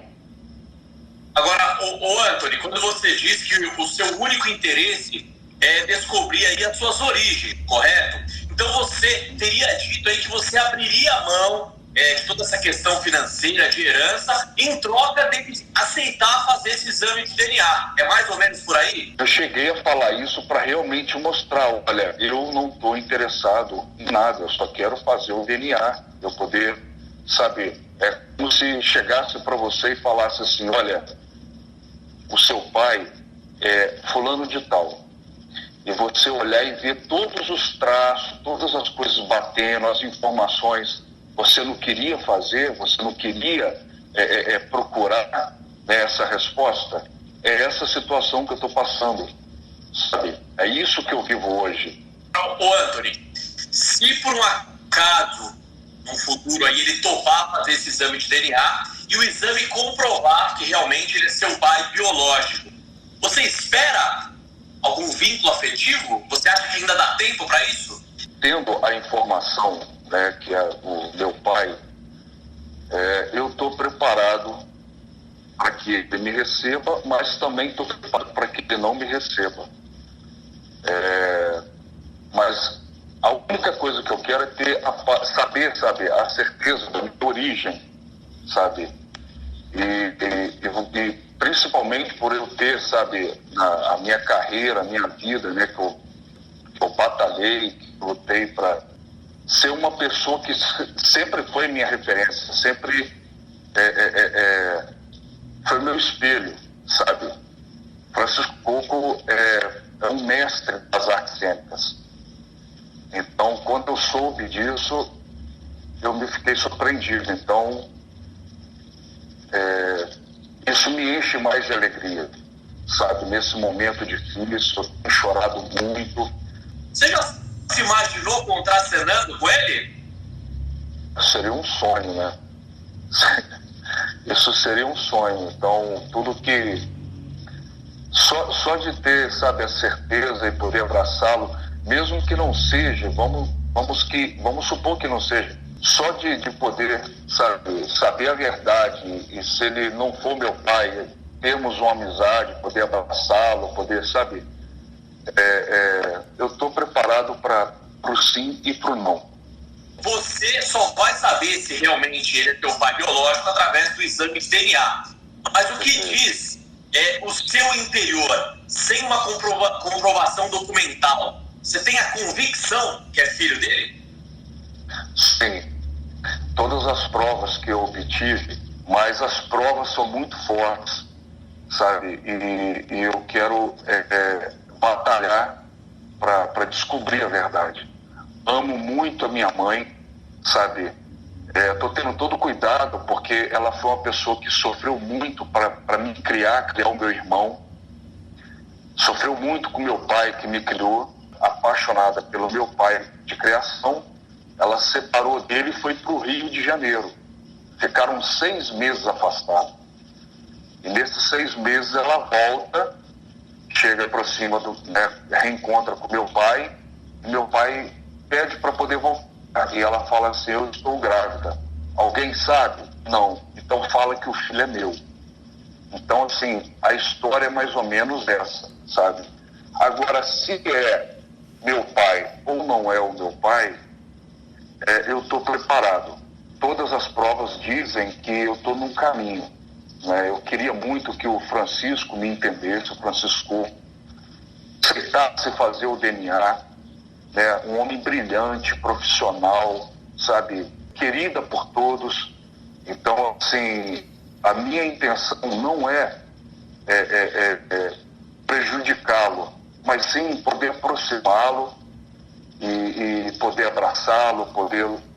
Speaker 7: Agora, ô Antony, quando você diz que o seu único interesse é descobrir aí as suas origens, correto? Então você teria dito aí que você abriria a mão de toda essa questão financeira de herança em troca de aceitar fazer esse exame de DNA. É mais ou menos por aí?
Speaker 8: Eu cheguei a falar isso para realmente mostrar, olha, eu não estou interessado em nada, eu só quero fazer o DNA, eu poder saber. É como se chegasse para você e falasse assim, olha, o seu pai é fulano de tal. E você olhar e ver todos os traços, todas as coisas batendo, as informações. Você não queria fazer, você não queria procurar, né, essa resposta. É essa situação que eu estou passando, sabe? É isso que eu vivo hoje.
Speaker 7: Ô Antony, se por um acaso, no futuro aí, ele topar fazer esse exame de DNA e o exame comprovar que realmente ele é seu pai biológico, você espera algum vínculo afetivo? Você acha que ainda dá tempo para isso?
Speaker 8: Tendo a informação, né, que é o meu pai, eu estou preparado para que ele me receba, mas também estou preparado para que ele não me receba. Mas a única coisa que eu quero é ter saber, sabe, a certeza da minha origem, sabe? E principalmente por eu ter, sabe, a minha carreira, a minha vida, né, que eu batalhei, que lutei para ser uma pessoa que sempre foi minha referência, sempre foi meu espelho, sabe? Francisco Coco é um mestre das artes cênicas. Então, quando eu soube disso, eu me fiquei surpreendido. Então, isso me enche mais de alegria, sabe? Nesse momento difícil, eu tenho chorado muito.
Speaker 7: Você já se imaginou contracenando com ele?
Speaker 8: Seria um sonho, né? Isso seria um sonho. Então, tudo que... Só de ter, sabe, a certeza e poder abraçá-lo, mesmo que não seja, vamos supor que não seja, só de poder, sabe, saber a verdade, e se ele não for meu pai, termos uma amizade, poder abraçá-lo, poder, sabe, eu estou preparado para o sim e para o não.
Speaker 7: Você só vai saber se realmente ele é teu pai biológico através do exame de DNA. Mas o que diz é o seu interior, sem uma comprovação documental. Você tem a convicção que é filho dele?
Speaker 8: Sim. Todas as provas que eu obtive, mas as provas são muito fortes, sabe? E eu quero batalhar para descobrir a verdade. Amo muito a minha mãe, sabe? Estou tendo todo cuidado porque ela foi uma pessoa que sofreu muito para me criar o meu irmão. Sofreu muito com meu pai, que me criou, apaixonada pelo meu pai de criação. Ela separou dele e foi para o Rio de Janeiro. Ficaram 6 meses afastados. E nesses 6 meses ela volta, chega para cima, reencontra com meu pai. E meu pai pede para poder voltar. E ela fala assim, eu estou grávida. Alguém sabe? Não. Então fala que o filho é meu. Então, assim, a história é mais ou menos essa, sabe? Agora, se é meu pai ou não é o meu pai, eu estou preparado. Todas as provas dizem que eu estou num caminho. Né? Eu queria muito que o Francisco me entendesse, o Francisco aceitasse fazer o DNA, né? Um homem brilhante, profissional, sabe? Querida por todos. Então, assim, a minha intenção não é prejudicá-lo, mas sim poder aproximá-lo e poder abraçá-lo,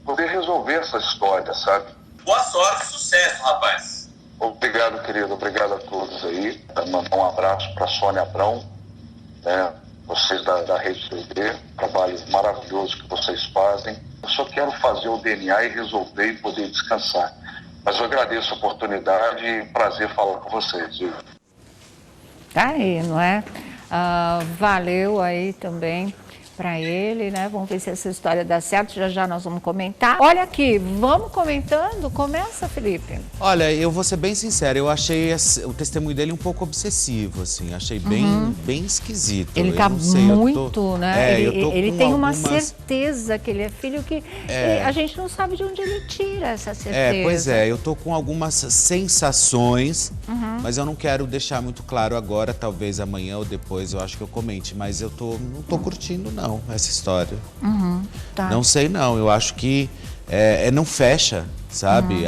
Speaker 8: poder resolver essa história, sabe?
Speaker 7: Boa sorte, sucesso, rapaz.
Speaker 8: Obrigado, querido. Obrigado a todos aí. Mandar um abraço para a Sônia Abrão, né? Vocês da Rede TV, trabalho maravilhoso que vocês fazem. Eu só quero fazer o DNA e resolver e poder descansar. Mas eu agradeço a oportunidade e prazer falar com vocês. Viu?
Speaker 1: Tá aí, não é? Valeu aí também para ele, né? Vamos ver se essa história dá certo, já nós vamos comentar. Olha aqui, vamos comentando, começa, Felipe.
Speaker 4: Olha, eu vou ser bem sincero, eu achei o testemunho dele um pouco obsessivo, assim, achei bem esquisito.
Speaker 1: Ele tá muito, né? Ele tem uma certeza que ele é filho que a gente não sabe de onde ele tira essa certeza.
Speaker 4: Pois é, eu tô com algumas sensações, mas eu não quero deixar muito claro agora, talvez amanhã ou depois eu acho que eu comente, mas eu não tô curtindo não. Essa história.
Speaker 1: Tá.
Speaker 4: Não sei não, eu acho que não fecha, sabe?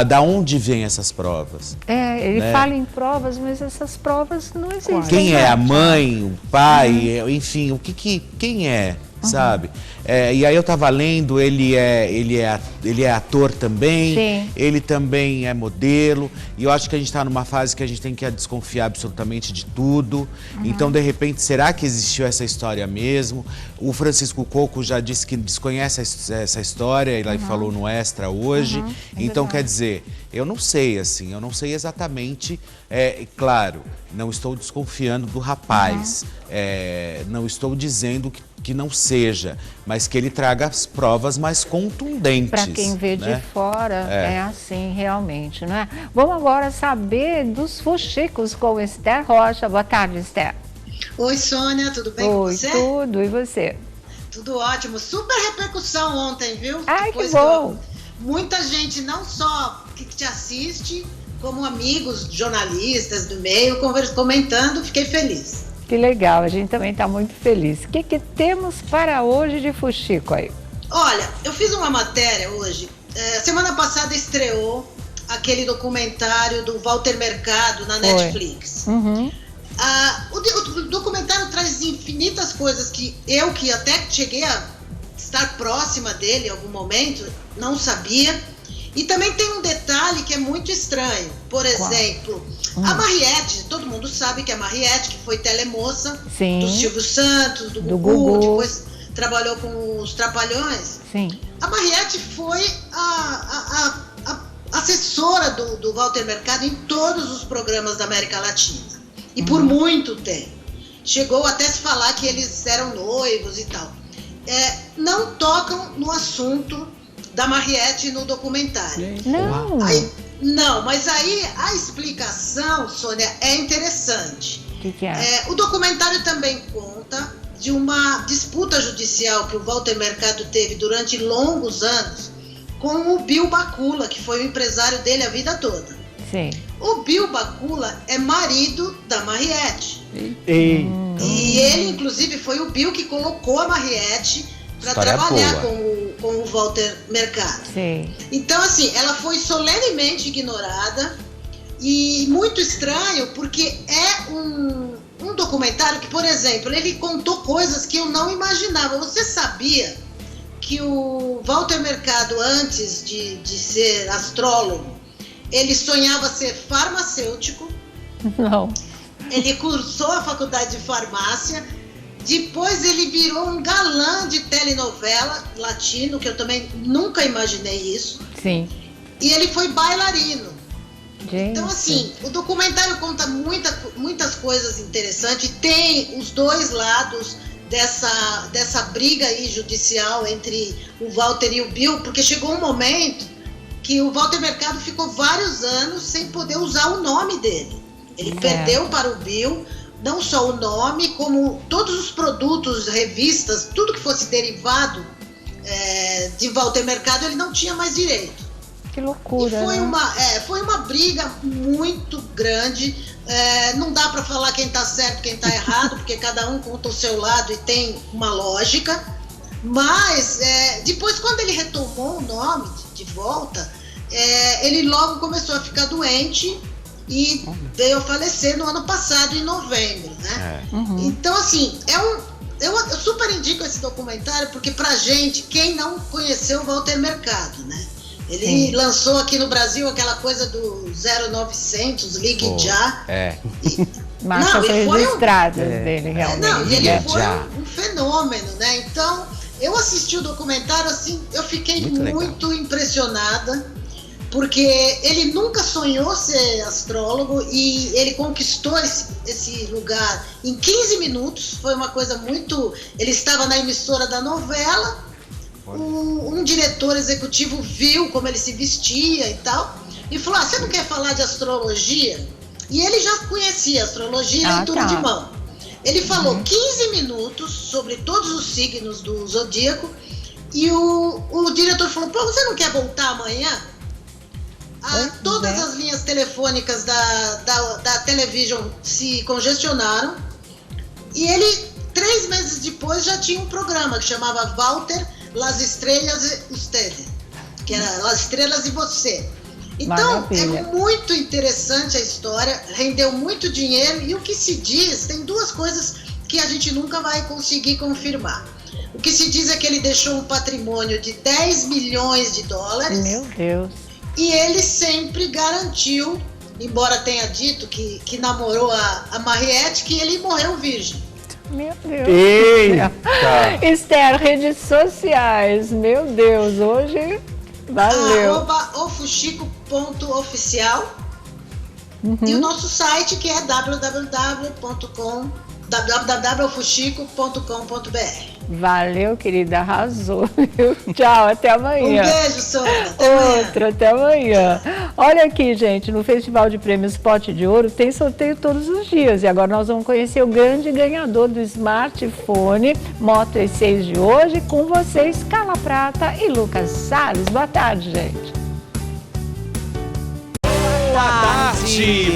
Speaker 4: Da onde vem essas provas?
Speaker 1: Ele fala em provas, mas essas provas não existem.
Speaker 4: Quem é a mãe, o pai, enfim, quem é, sabe? E aí eu tava lendo, ele é ator também,
Speaker 1: Sim.
Speaker 4: Ele também é modelo, e eu acho que a gente está numa fase que a gente tem que desconfiar absolutamente de tudo. Então, de repente, será que existiu essa história mesmo? O Francisco Coco já disse que desconhece essa história, ele falou no Extra hoje. Então, quer dizer, eu não sei, assim, eu não sei exatamente, claro, não estou desconfiando do rapaz, não estou dizendo que não seja, mas que ele traga as provas mais contundentes.
Speaker 1: Para quem vê de fora, é assim realmente, não é? Vamos agora saber dos fuxicos com Esther Rocha. Boa tarde, Esther.
Speaker 9: Oi, Sônia, tudo bem com você?
Speaker 1: Oi, tudo, e você?
Speaker 9: Tudo ótimo, super repercussão ontem, viu?
Speaker 1: Ai, que bom!
Speaker 9: Muita gente, não só que te assiste, como amigos, jornalistas do meio, comentando, fiquei feliz.
Speaker 1: Que legal, a gente também está muito feliz. O que temos para hoje de fuxico aí?
Speaker 9: Olha, eu fiz uma matéria hoje. Semana passada estreou aquele documentário do Walter Mercado na Netflix. O documentário traz infinitas coisas que até cheguei a estar próxima dele em algum momento, não sabia. E também tem um detalhe que é muito estranho. Por exemplo, a Mariette, todo mundo sabe que a Mariette, que foi telemoça do Silvio Santos, do Gugu, depois trabalhou com os Trapalhões.
Speaker 1: Sim.
Speaker 9: A Mariette foi a assessora do Walter Mercado em todos os programas da América Latina. E por muito tempo. Chegou até se falar que eles eram noivos e tal. Não tocam no assunto da Mariette no documentário.
Speaker 1: Não.
Speaker 9: Não, mas aí a explicação, Sônia, é interessante.
Speaker 1: que é?
Speaker 9: O documentário também conta de uma disputa judicial que o Walter Mercado teve durante longos anos com o Bill Bacula, que foi o empresário dele a vida toda.
Speaker 1: Sim.
Speaker 9: O Bill Bacula é marido da Mariette. E ele, inclusive, foi o Bill que colocou a Mariette para trabalhar com o Walter Mercado.
Speaker 1: Sim.
Speaker 9: Então, assim, ela foi solenemente ignorada e muito estranho, porque é um documentário que, por exemplo, ele contou coisas que eu não imaginava. Você sabia que o Walter Mercado, antes de ser astrólogo, ele sonhava ser farmacêutico?
Speaker 1: Não.
Speaker 9: Ele cursou a faculdade de farmácia. Depois ele virou um galã de telenovela latino, que eu também nunca imaginei isso.
Speaker 1: Sim.
Speaker 9: E ele foi bailarino.
Speaker 1: Gente.
Speaker 9: Então, assim, o documentário conta muitas coisas interessantes. Tem os dois lados dessa briga aí judicial entre o Walter e o Bill, porque chegou um momento que o Walter Mercado ficou vários anos sem poder usar o nome dele. Ele perdeu para o Bill não só o nome, como todos os produtos, revistas, tudo que fosse derivado de Walter Mercado, ele não tinha mais direito.
Speaker 1: Que loucura,
Speaker 9: e foi uma briga muito grande. Não dá para falar quem está certo, quem está errado, porque cada um conta o seu lado e tem uma lógica. Mas depois, quando ele retomou o nome de volta, ele logo começou a ficar doente e veio a falecer no ano passado, em novembro, né? Então, assim, eu super indico esse documentário, porque pra gente, quem não conheceu o Walter Mercado, né? Ele lançou aqui no Brasil aquela coisa do 0900, ligue já.
Speaker 1: Marcas registradas dele, realmente.
Speaker 9: E ele foi um fenômeno, né? Então, eu assisti o documentário, assim, eu fiquei muito impressionada, porque ele nunca sonhou ser astrólogo e ele conquistou esse lugar em 15 minutos. Foi uma coisa muito... Ele estava na emissora da novela, um diretor executivo viu como ele se vestia e tal, e falou, você não quer falar de astrologia? E ele já conhecia astrologia e leitura de mão. Ele falou 15 minutos sobre todos os signos do zodíaco, e o diretor falou, você não quer voltar amanhã? Todas as linhas telefônicas da Television se congestionaram, e ele, 3 meses depois, já tinha um programa que chamava Walter, Las Estrelas e Usted, que era Las Estrelas e Você. Então, é muito interessante a história, rendeu muito dinheiro, e o que se diz, tem 2 coisas que a gente nunca vai conseguir confirmar. O que se diz é que ele deixou um patrimônio de 10 milhões de dólares.
Speaker 1: Meu Deus.
Speaker 9: E ele sempre garantiu, embora tenha dito que namorou a Mariette, que ele morreu virgem.
Speaker 1: Meu Deus.
Speaker 3: Eita!
Speaker 1: Esther, redes sociais. Meu Deus, hoje valeu.
Speaker 9: @ofuxico.oficial e o nosso site, que é www.ofuxico.com.br.
Speaker 1: Valeu, querida, arrasou. Tchau, até amanhã.
Speaker 9: Um beijo, Sônia.
Speaker 1: Até amanhã. Olha aqui, gente, no Festival de Prêmios Pote de Ouro tem sorteio todos os dias. E agora nós vamos conhecer o grande ganhador do smartphone Moto E6 de hoje, com vocês, Carla Prata e Lucas Salles. Boa tarde, gente.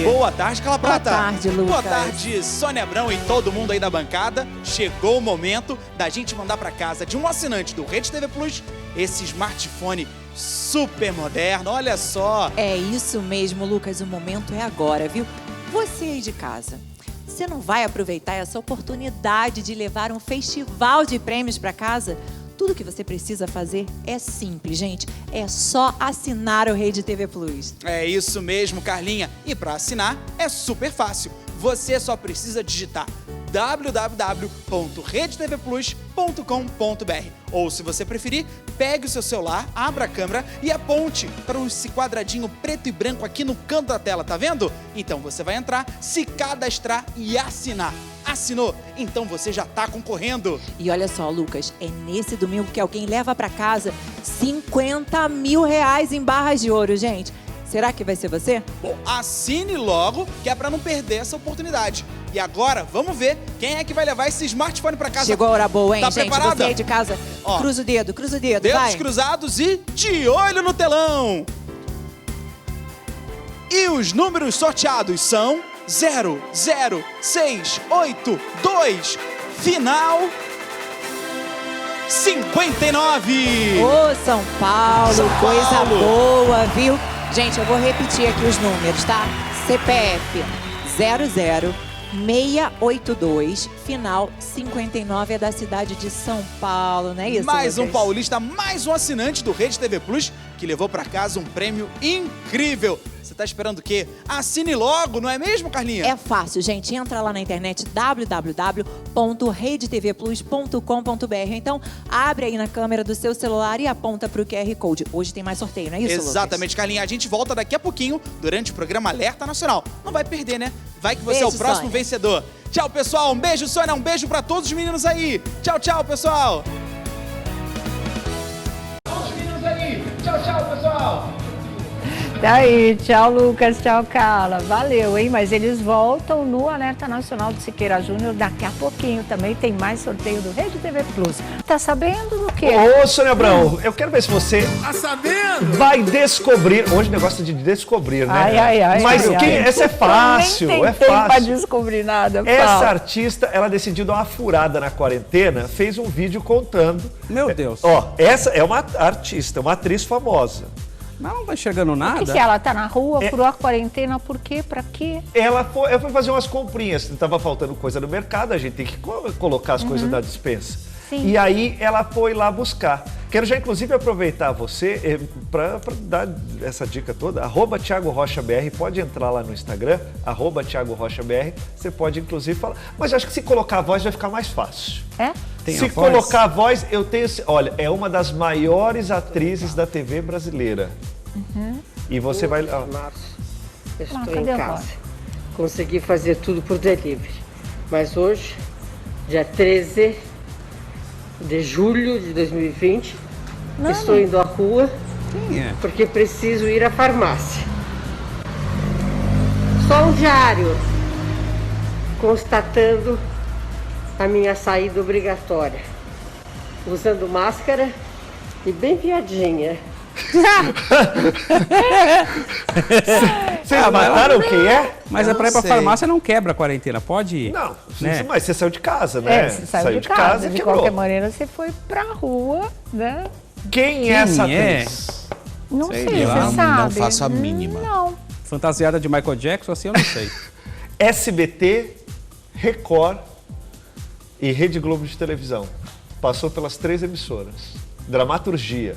Speaker 10: Boa tarde, Carla Prata.
Speaker 11: Boa tarde, Lucas.
Speaker 10: Boa tarde, Sônia Abrão e todo mundo aí da bancada. Chegou o momento da gente mandar para casa de um assinante do Rede TV Plus esse smartphone super moderno, olha só.
Speaker 11: É isso mesmo, Lucas, o momento é agora, viu? Você aí de casa, você não vai aproveitar essa oportunidade de levar um festival de prêmios para casa? Tudo que você precisa fazer é simples, gente. É só assinar o Rede TV Plus.
Speaker 10: É isso mesmo, Carlinha. E para assinar é super fácil. Você só precisa digitar www.redetvplus.com.br. Ou, se você preferir, pegue o seu celular, abra a câmera e aponte para esse quadradinho preto e branco aqui no canto da tela, tá vendo? Então você vai entrar, se cadastrar e assinar. Assinou? Então você já está concorrendo.
Speaker 11: E olha só, Lucas, é nesse domingo que alguém leva para casa R$50 mil em barras de ouro, gente. Será que vai ser você?
Speaker 10: Bom, assine logo, que é pra não perder essa oportunidade. E agora, vamos ver quem é que vai levar esse smartphone pra casa.
Speaker 11: Chegou a hora boa, hein,
Speaker 10: tá
Speaker 11: gente?
Speaker 10: Preparada?
Speaker 11: Você aí de casa, ó, cruza o dedo,
Speaker 10: Dedos
Speaker 11: vai.
Speaker 10: cruzados e de olho no telão. E os números sorteados são 00682, final 59.
Speaker 11: Ô, São Paulo, coisa boa, viu? Gente, eu vou repetir aqui os números, tá? CPF 00682, final 59, é da cidade de São Paulo, não é isso,
Speaker 10: Mais
Speaker 11: Lucas?
Speaker 10: um paulista, mais um assinante do Rede TV Plus, que levou pra casa um prêmio incrível. Você tá esperando o quê? Assine logo, não é mesmo, Carlinha?
Speaker 11: É fácil, gente. Entra lá na internet www.redetvplus.com.br. Então, abre aí na câmera do seu celular e aponta pro QR Code. Hoje tem mais sorteio, não é isso,
Speaker 10: Exatamente,
Speaker 11: Lucas?
Speaker 10: Carlinha. A gente volta daqui a pouquinho, durante o programa Alerta Nacional. Não vai perder, né? Vai que você é o próximo vencedor. Tchau, pessoal. Um beijo, Sônia. Um beijo pra todos os meninos aí. Tchau, tchau, pessoal.
Speaker 12: Todos os meninos aí. Tchau, tchau, pessoal.
Speaker 1: Tá aí, tchau Lucas, tchau Carla, valeu, hein? Mas eles voltam no Alerta Nacional do Siqueira Júnior daqui a pouquinho, também tem mais sorteio do Rede TV Plus. Tá sabendo do quê?
Speaker 3: Ô, Sônia Abrão, eu quero ver se você vai descobrir, hoje o negócio de descobrir, né?
Speaker 1: Ai,
Speaker 3: mas essa é fácil,
Speaker 1: nem
Speaker 3: é
Speaker 1: tem tempo pra
Speaker 3: fácil.
Speaker 1: descobrir nada,
Speaker 3: Essa artista, ela decidiu dar uma furada na quarentena, fez um vídeo contando.
Speaker 2: Meu Deus.
Speaker 3: Ó, essa é uma artista, uma atriz famosa.
Speaker 2: Mas não tá enxergando nada?
Speaker 1: O que ela tá na rua, furou a quarentena, por quê? Pra quê?
Speaker 3: Ela foi fazer umas comprinhas, tava faltando coisa no mercado, a gente tem que colocar as coisas da despensa.
Speaker 1: Sim.
Speaker 3: E aí ela foi lá buscar. Quero já inclusive aproveitar você para dar essa dica toda, @ThiagoRochaBR, pode entrar lá no Instagram, @ThiagoRochaBR, você pode inclusive falar, mas eu acho que se colocar a voz vai ficar mais fácil.
Speaker 1: É?
Speaker 3: Se colocar a voz, eu tenho, olha, é uma das maiores atrizes da TV brasileira. E você vai...
Speaker 13: Março, eu estou
Speaker 1: cadê
Speaker 13: em
Speaker 1: a
Speaker 13: casa.
Speaker 1: voz?
Speaker 13: Consegui fazer tudo por delivery. Mas hoje, dia 13 de julho de 2020, estou indo à rua porque preciso ir à farmácia. Só um diário constatando a minha saída obrigatória, usando máscara e bem piadinha.
Speaker 3: Vocês mataram quem é?
Speaker 2: Mas é pra ir pra farmácia, não quebra a quarentena, pode ir.
Speaker 3: Não,
Speaker 2: né?
Speaker 3: Mas você saiu de casa, né?
Speaker 1: Você saiu de casa, de qualquer maneira você foi pra rua, né?
Speaker 3: Quem é essa atriz?
Speaker 1: Não sei,
Speaker 4: Sei lá,
Speaker 1: você sabe.
Speaker 4: não faço a mínima.
Speaker 1: Não.
Speaker 2: Fantasiada de Michael Jackson, assim eu não sei.
Speaker 3: SBT, Record e Rede Globo de televisão. Passou pelas 3 emissoras. Dramaturgia.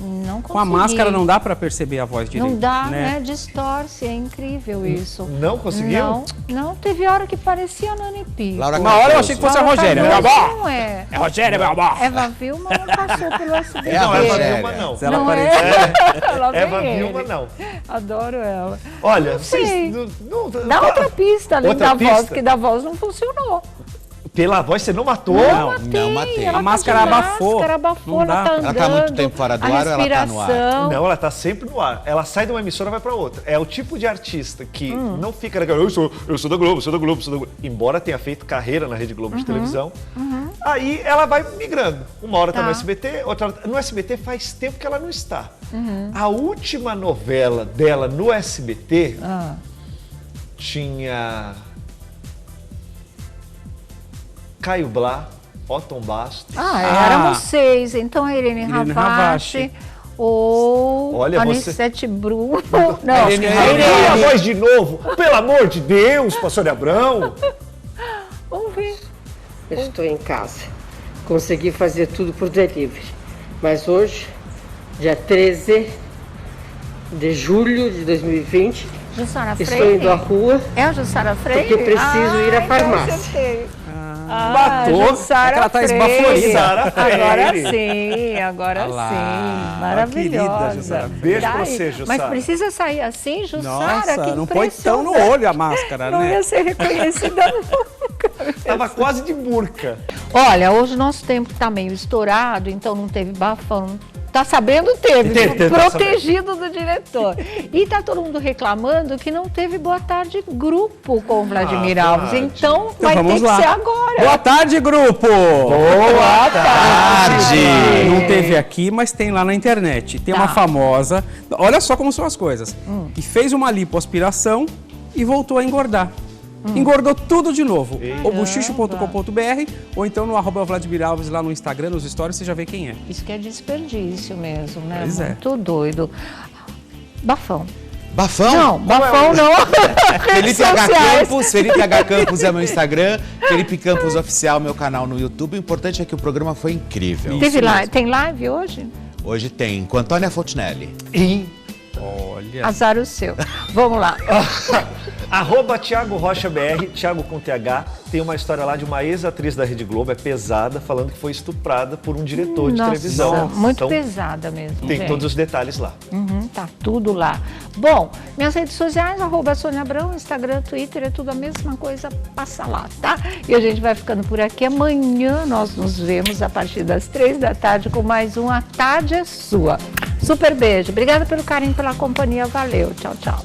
Speaker 1: Não consegui.
Speaker 2: Com a máscara não dá pra perceber a voz direito.
Speaker 1: Não dá, né? Distorce, é incrível isso.
Speaker 3: Não conseguiu?
Speaker 1: Não, teve hora que parecia a Nani Pi.
Speaker 2: Uma hora eu achei que fosse a Rogéria.
Speaker 1: Não é.
Speaker 2: É Rogéria, meu amor.
Speaker 1: Eva Vilma não passou pelo SBT.
Speaker 3: Não, Eva Vilma não.
Speaker 2: Se ela
Speaker 1: Não
Speaker 2: aparecer...
Speaker 1: Ela vem
Speaker 3: Eva
Speaker 1: ele.
Speaker 3: Vilma não.
Speaker 1: Adoro ela.
Speaker 3: Olha,
Speaker 1: Não sei.
Speaker 3: vocês...
Speaker 1: Dá outra pista além
Speaker 3: Outra
Speaker 1: da voz,
Speaker 3: pista?
Speaker 1: porque da voz não funcionou.
Speaker 3: Pela voz você não matou?
Speaker 4: Não matei.
Speaker 1: Ela
Speaker 2: A máscara
Speaker 1: tá de
Speaker 2: abafou.
Speaker 1: Máscara abafou,
Speaker 2: Não
Speaker 1: ela
Speaker 2: dá.
Speaker 1: tá andando.
Speaker 4: Ela tá muito tempo fora do ar ou ela tá no ar?
Speaker 3: Não, ela tá sempre no ar. Ela sai de uma emissora e vai pra outra. É o tipo de artista que não fica naquela, eu sou da Globo, sou da Globo, sou da Globo. Embora tenha feito carreira na Rede Globo de televisão. Aí ela vai migrando. Uma hora tá no SBT, outra hora... No SBT faz tempo que ela não está. A última novela dela no SBT tinha Caio Blá, Otton Bastos.
Speaker 1: Éramos 6. Então a Irene Ravache, ou Anissete Bruno. Não,
Speaker 3: Irene a voz de novo. Pelo amor de Deus, pastor Abrão.
Speaker 1: Vamos ver.
Speaker 13: Eu estou em casa. Consegui fazer tudo por delivery. Mas hoje, dia 13 de julho de 2020,
Speaker 1: Jussara
Speaker 13: estou
Speaker 1: Freire?
Speaker 13: indo à rua
Speaker 1: É a Jussara Freire?
Speaker 13: porque preciso ir à
Speaker 1: então
Speaker 13: farmácia.
Speaker 1: acertei.
Speaker 3: Matou.
Speaker 1: Jussara
Speaker 2: Ela tá
Speaker 1: Freire.
Speaker 2: esbaforida.
Speaker 1: Agora sim, agora
Speaker 2: Olha lá.
Speaker 1: sim. Maravilhosa.
Speaker 2: Querida, Jussara.
Speaker 3: Beijo pra
Speaker 1: Daí,
Speaker 3: você, Jussara.
Speaker 1: Mas precisa sair assim, Jussara?
Speaker 2: Nossa,
Speaker 1: que
Speaker 2: não põe tão no
Speaker 1: impressionante.
Speaker 2: olho a máscara,
Speaker 1: Não
Speaker 2: né?
Speaker 1: ia ser reconhecida nunca.
Speaker 3: Tava quase de burca.
Speaker 1: Olha, hoje o nosso tempo tá meio estourado, então não teve bafão. Tá sabendo, teve protegido
Speaker 3: tá
Speaker 1: do diretor. E tá todo mundo reclamando que não teve Boa Tarde Grupo com o Vladimir Alves. Então vai ter que ser agora.
Speaker 2: Boa tarde, grupo!
Speaker 1: Boa tarde!
Speaker 2: Não teve aqui, mas tem lá na internet. Tem uma famosa, olha só como são as coisas, que fez uma lipoaspiração e voltou a engordar. Engordou tudo de novo. Obuchicho.com.br ou então no @Vladimir Alves lá no Instagram, nos stories, você já vê quem é.
Speaker 1: Isso que é desperdício mesmo, né?
Speaker 2: Pois
Speaker 1: Muito doido. Bafão.
Speaker 4: Bafão?
Speaker 1: Não, Bafão não.
Speaker 4: Felipe H. Campos, Felipe H. Campos é meu Instagram, Felipe Campos Oficial, meu canal no YouTube. O importante é que o programa foi incrível.
Speaker 1: Tem live hoje?
Speaker 4: Hoje tem, com Antônia Fontinelli.
Speaker 2: Olha.
Speaker 1: Azar o seu. Vamos lá.
Speaker 3: @Thiago Rocha BR, Thiago com TH, tem uma história lá de uma ex-atriz da Rede Globo, é pesada, falando que foi estuprada por um diretor de televisão.
Speaker 1: Muito então, pesada mesmo.
Speaker 3: Tem
Speaker 1: gente.
Speaker 3: todos os detalhes lá.
Speaker 1: Tá tudo lá. Bom, minhas redes sociais, @Sônia Abrão, Instagram, Twitter, é tudo a mesma coisa, passa lá, tá? E a gente vai ficando por aqui. Amanhã nós nos vemos a partir das 3 da tarde com mais um A Tarde é Sua. Super beijo. Obrigada pelo carinho, pela companhia. Valeu. Tchau, tchau.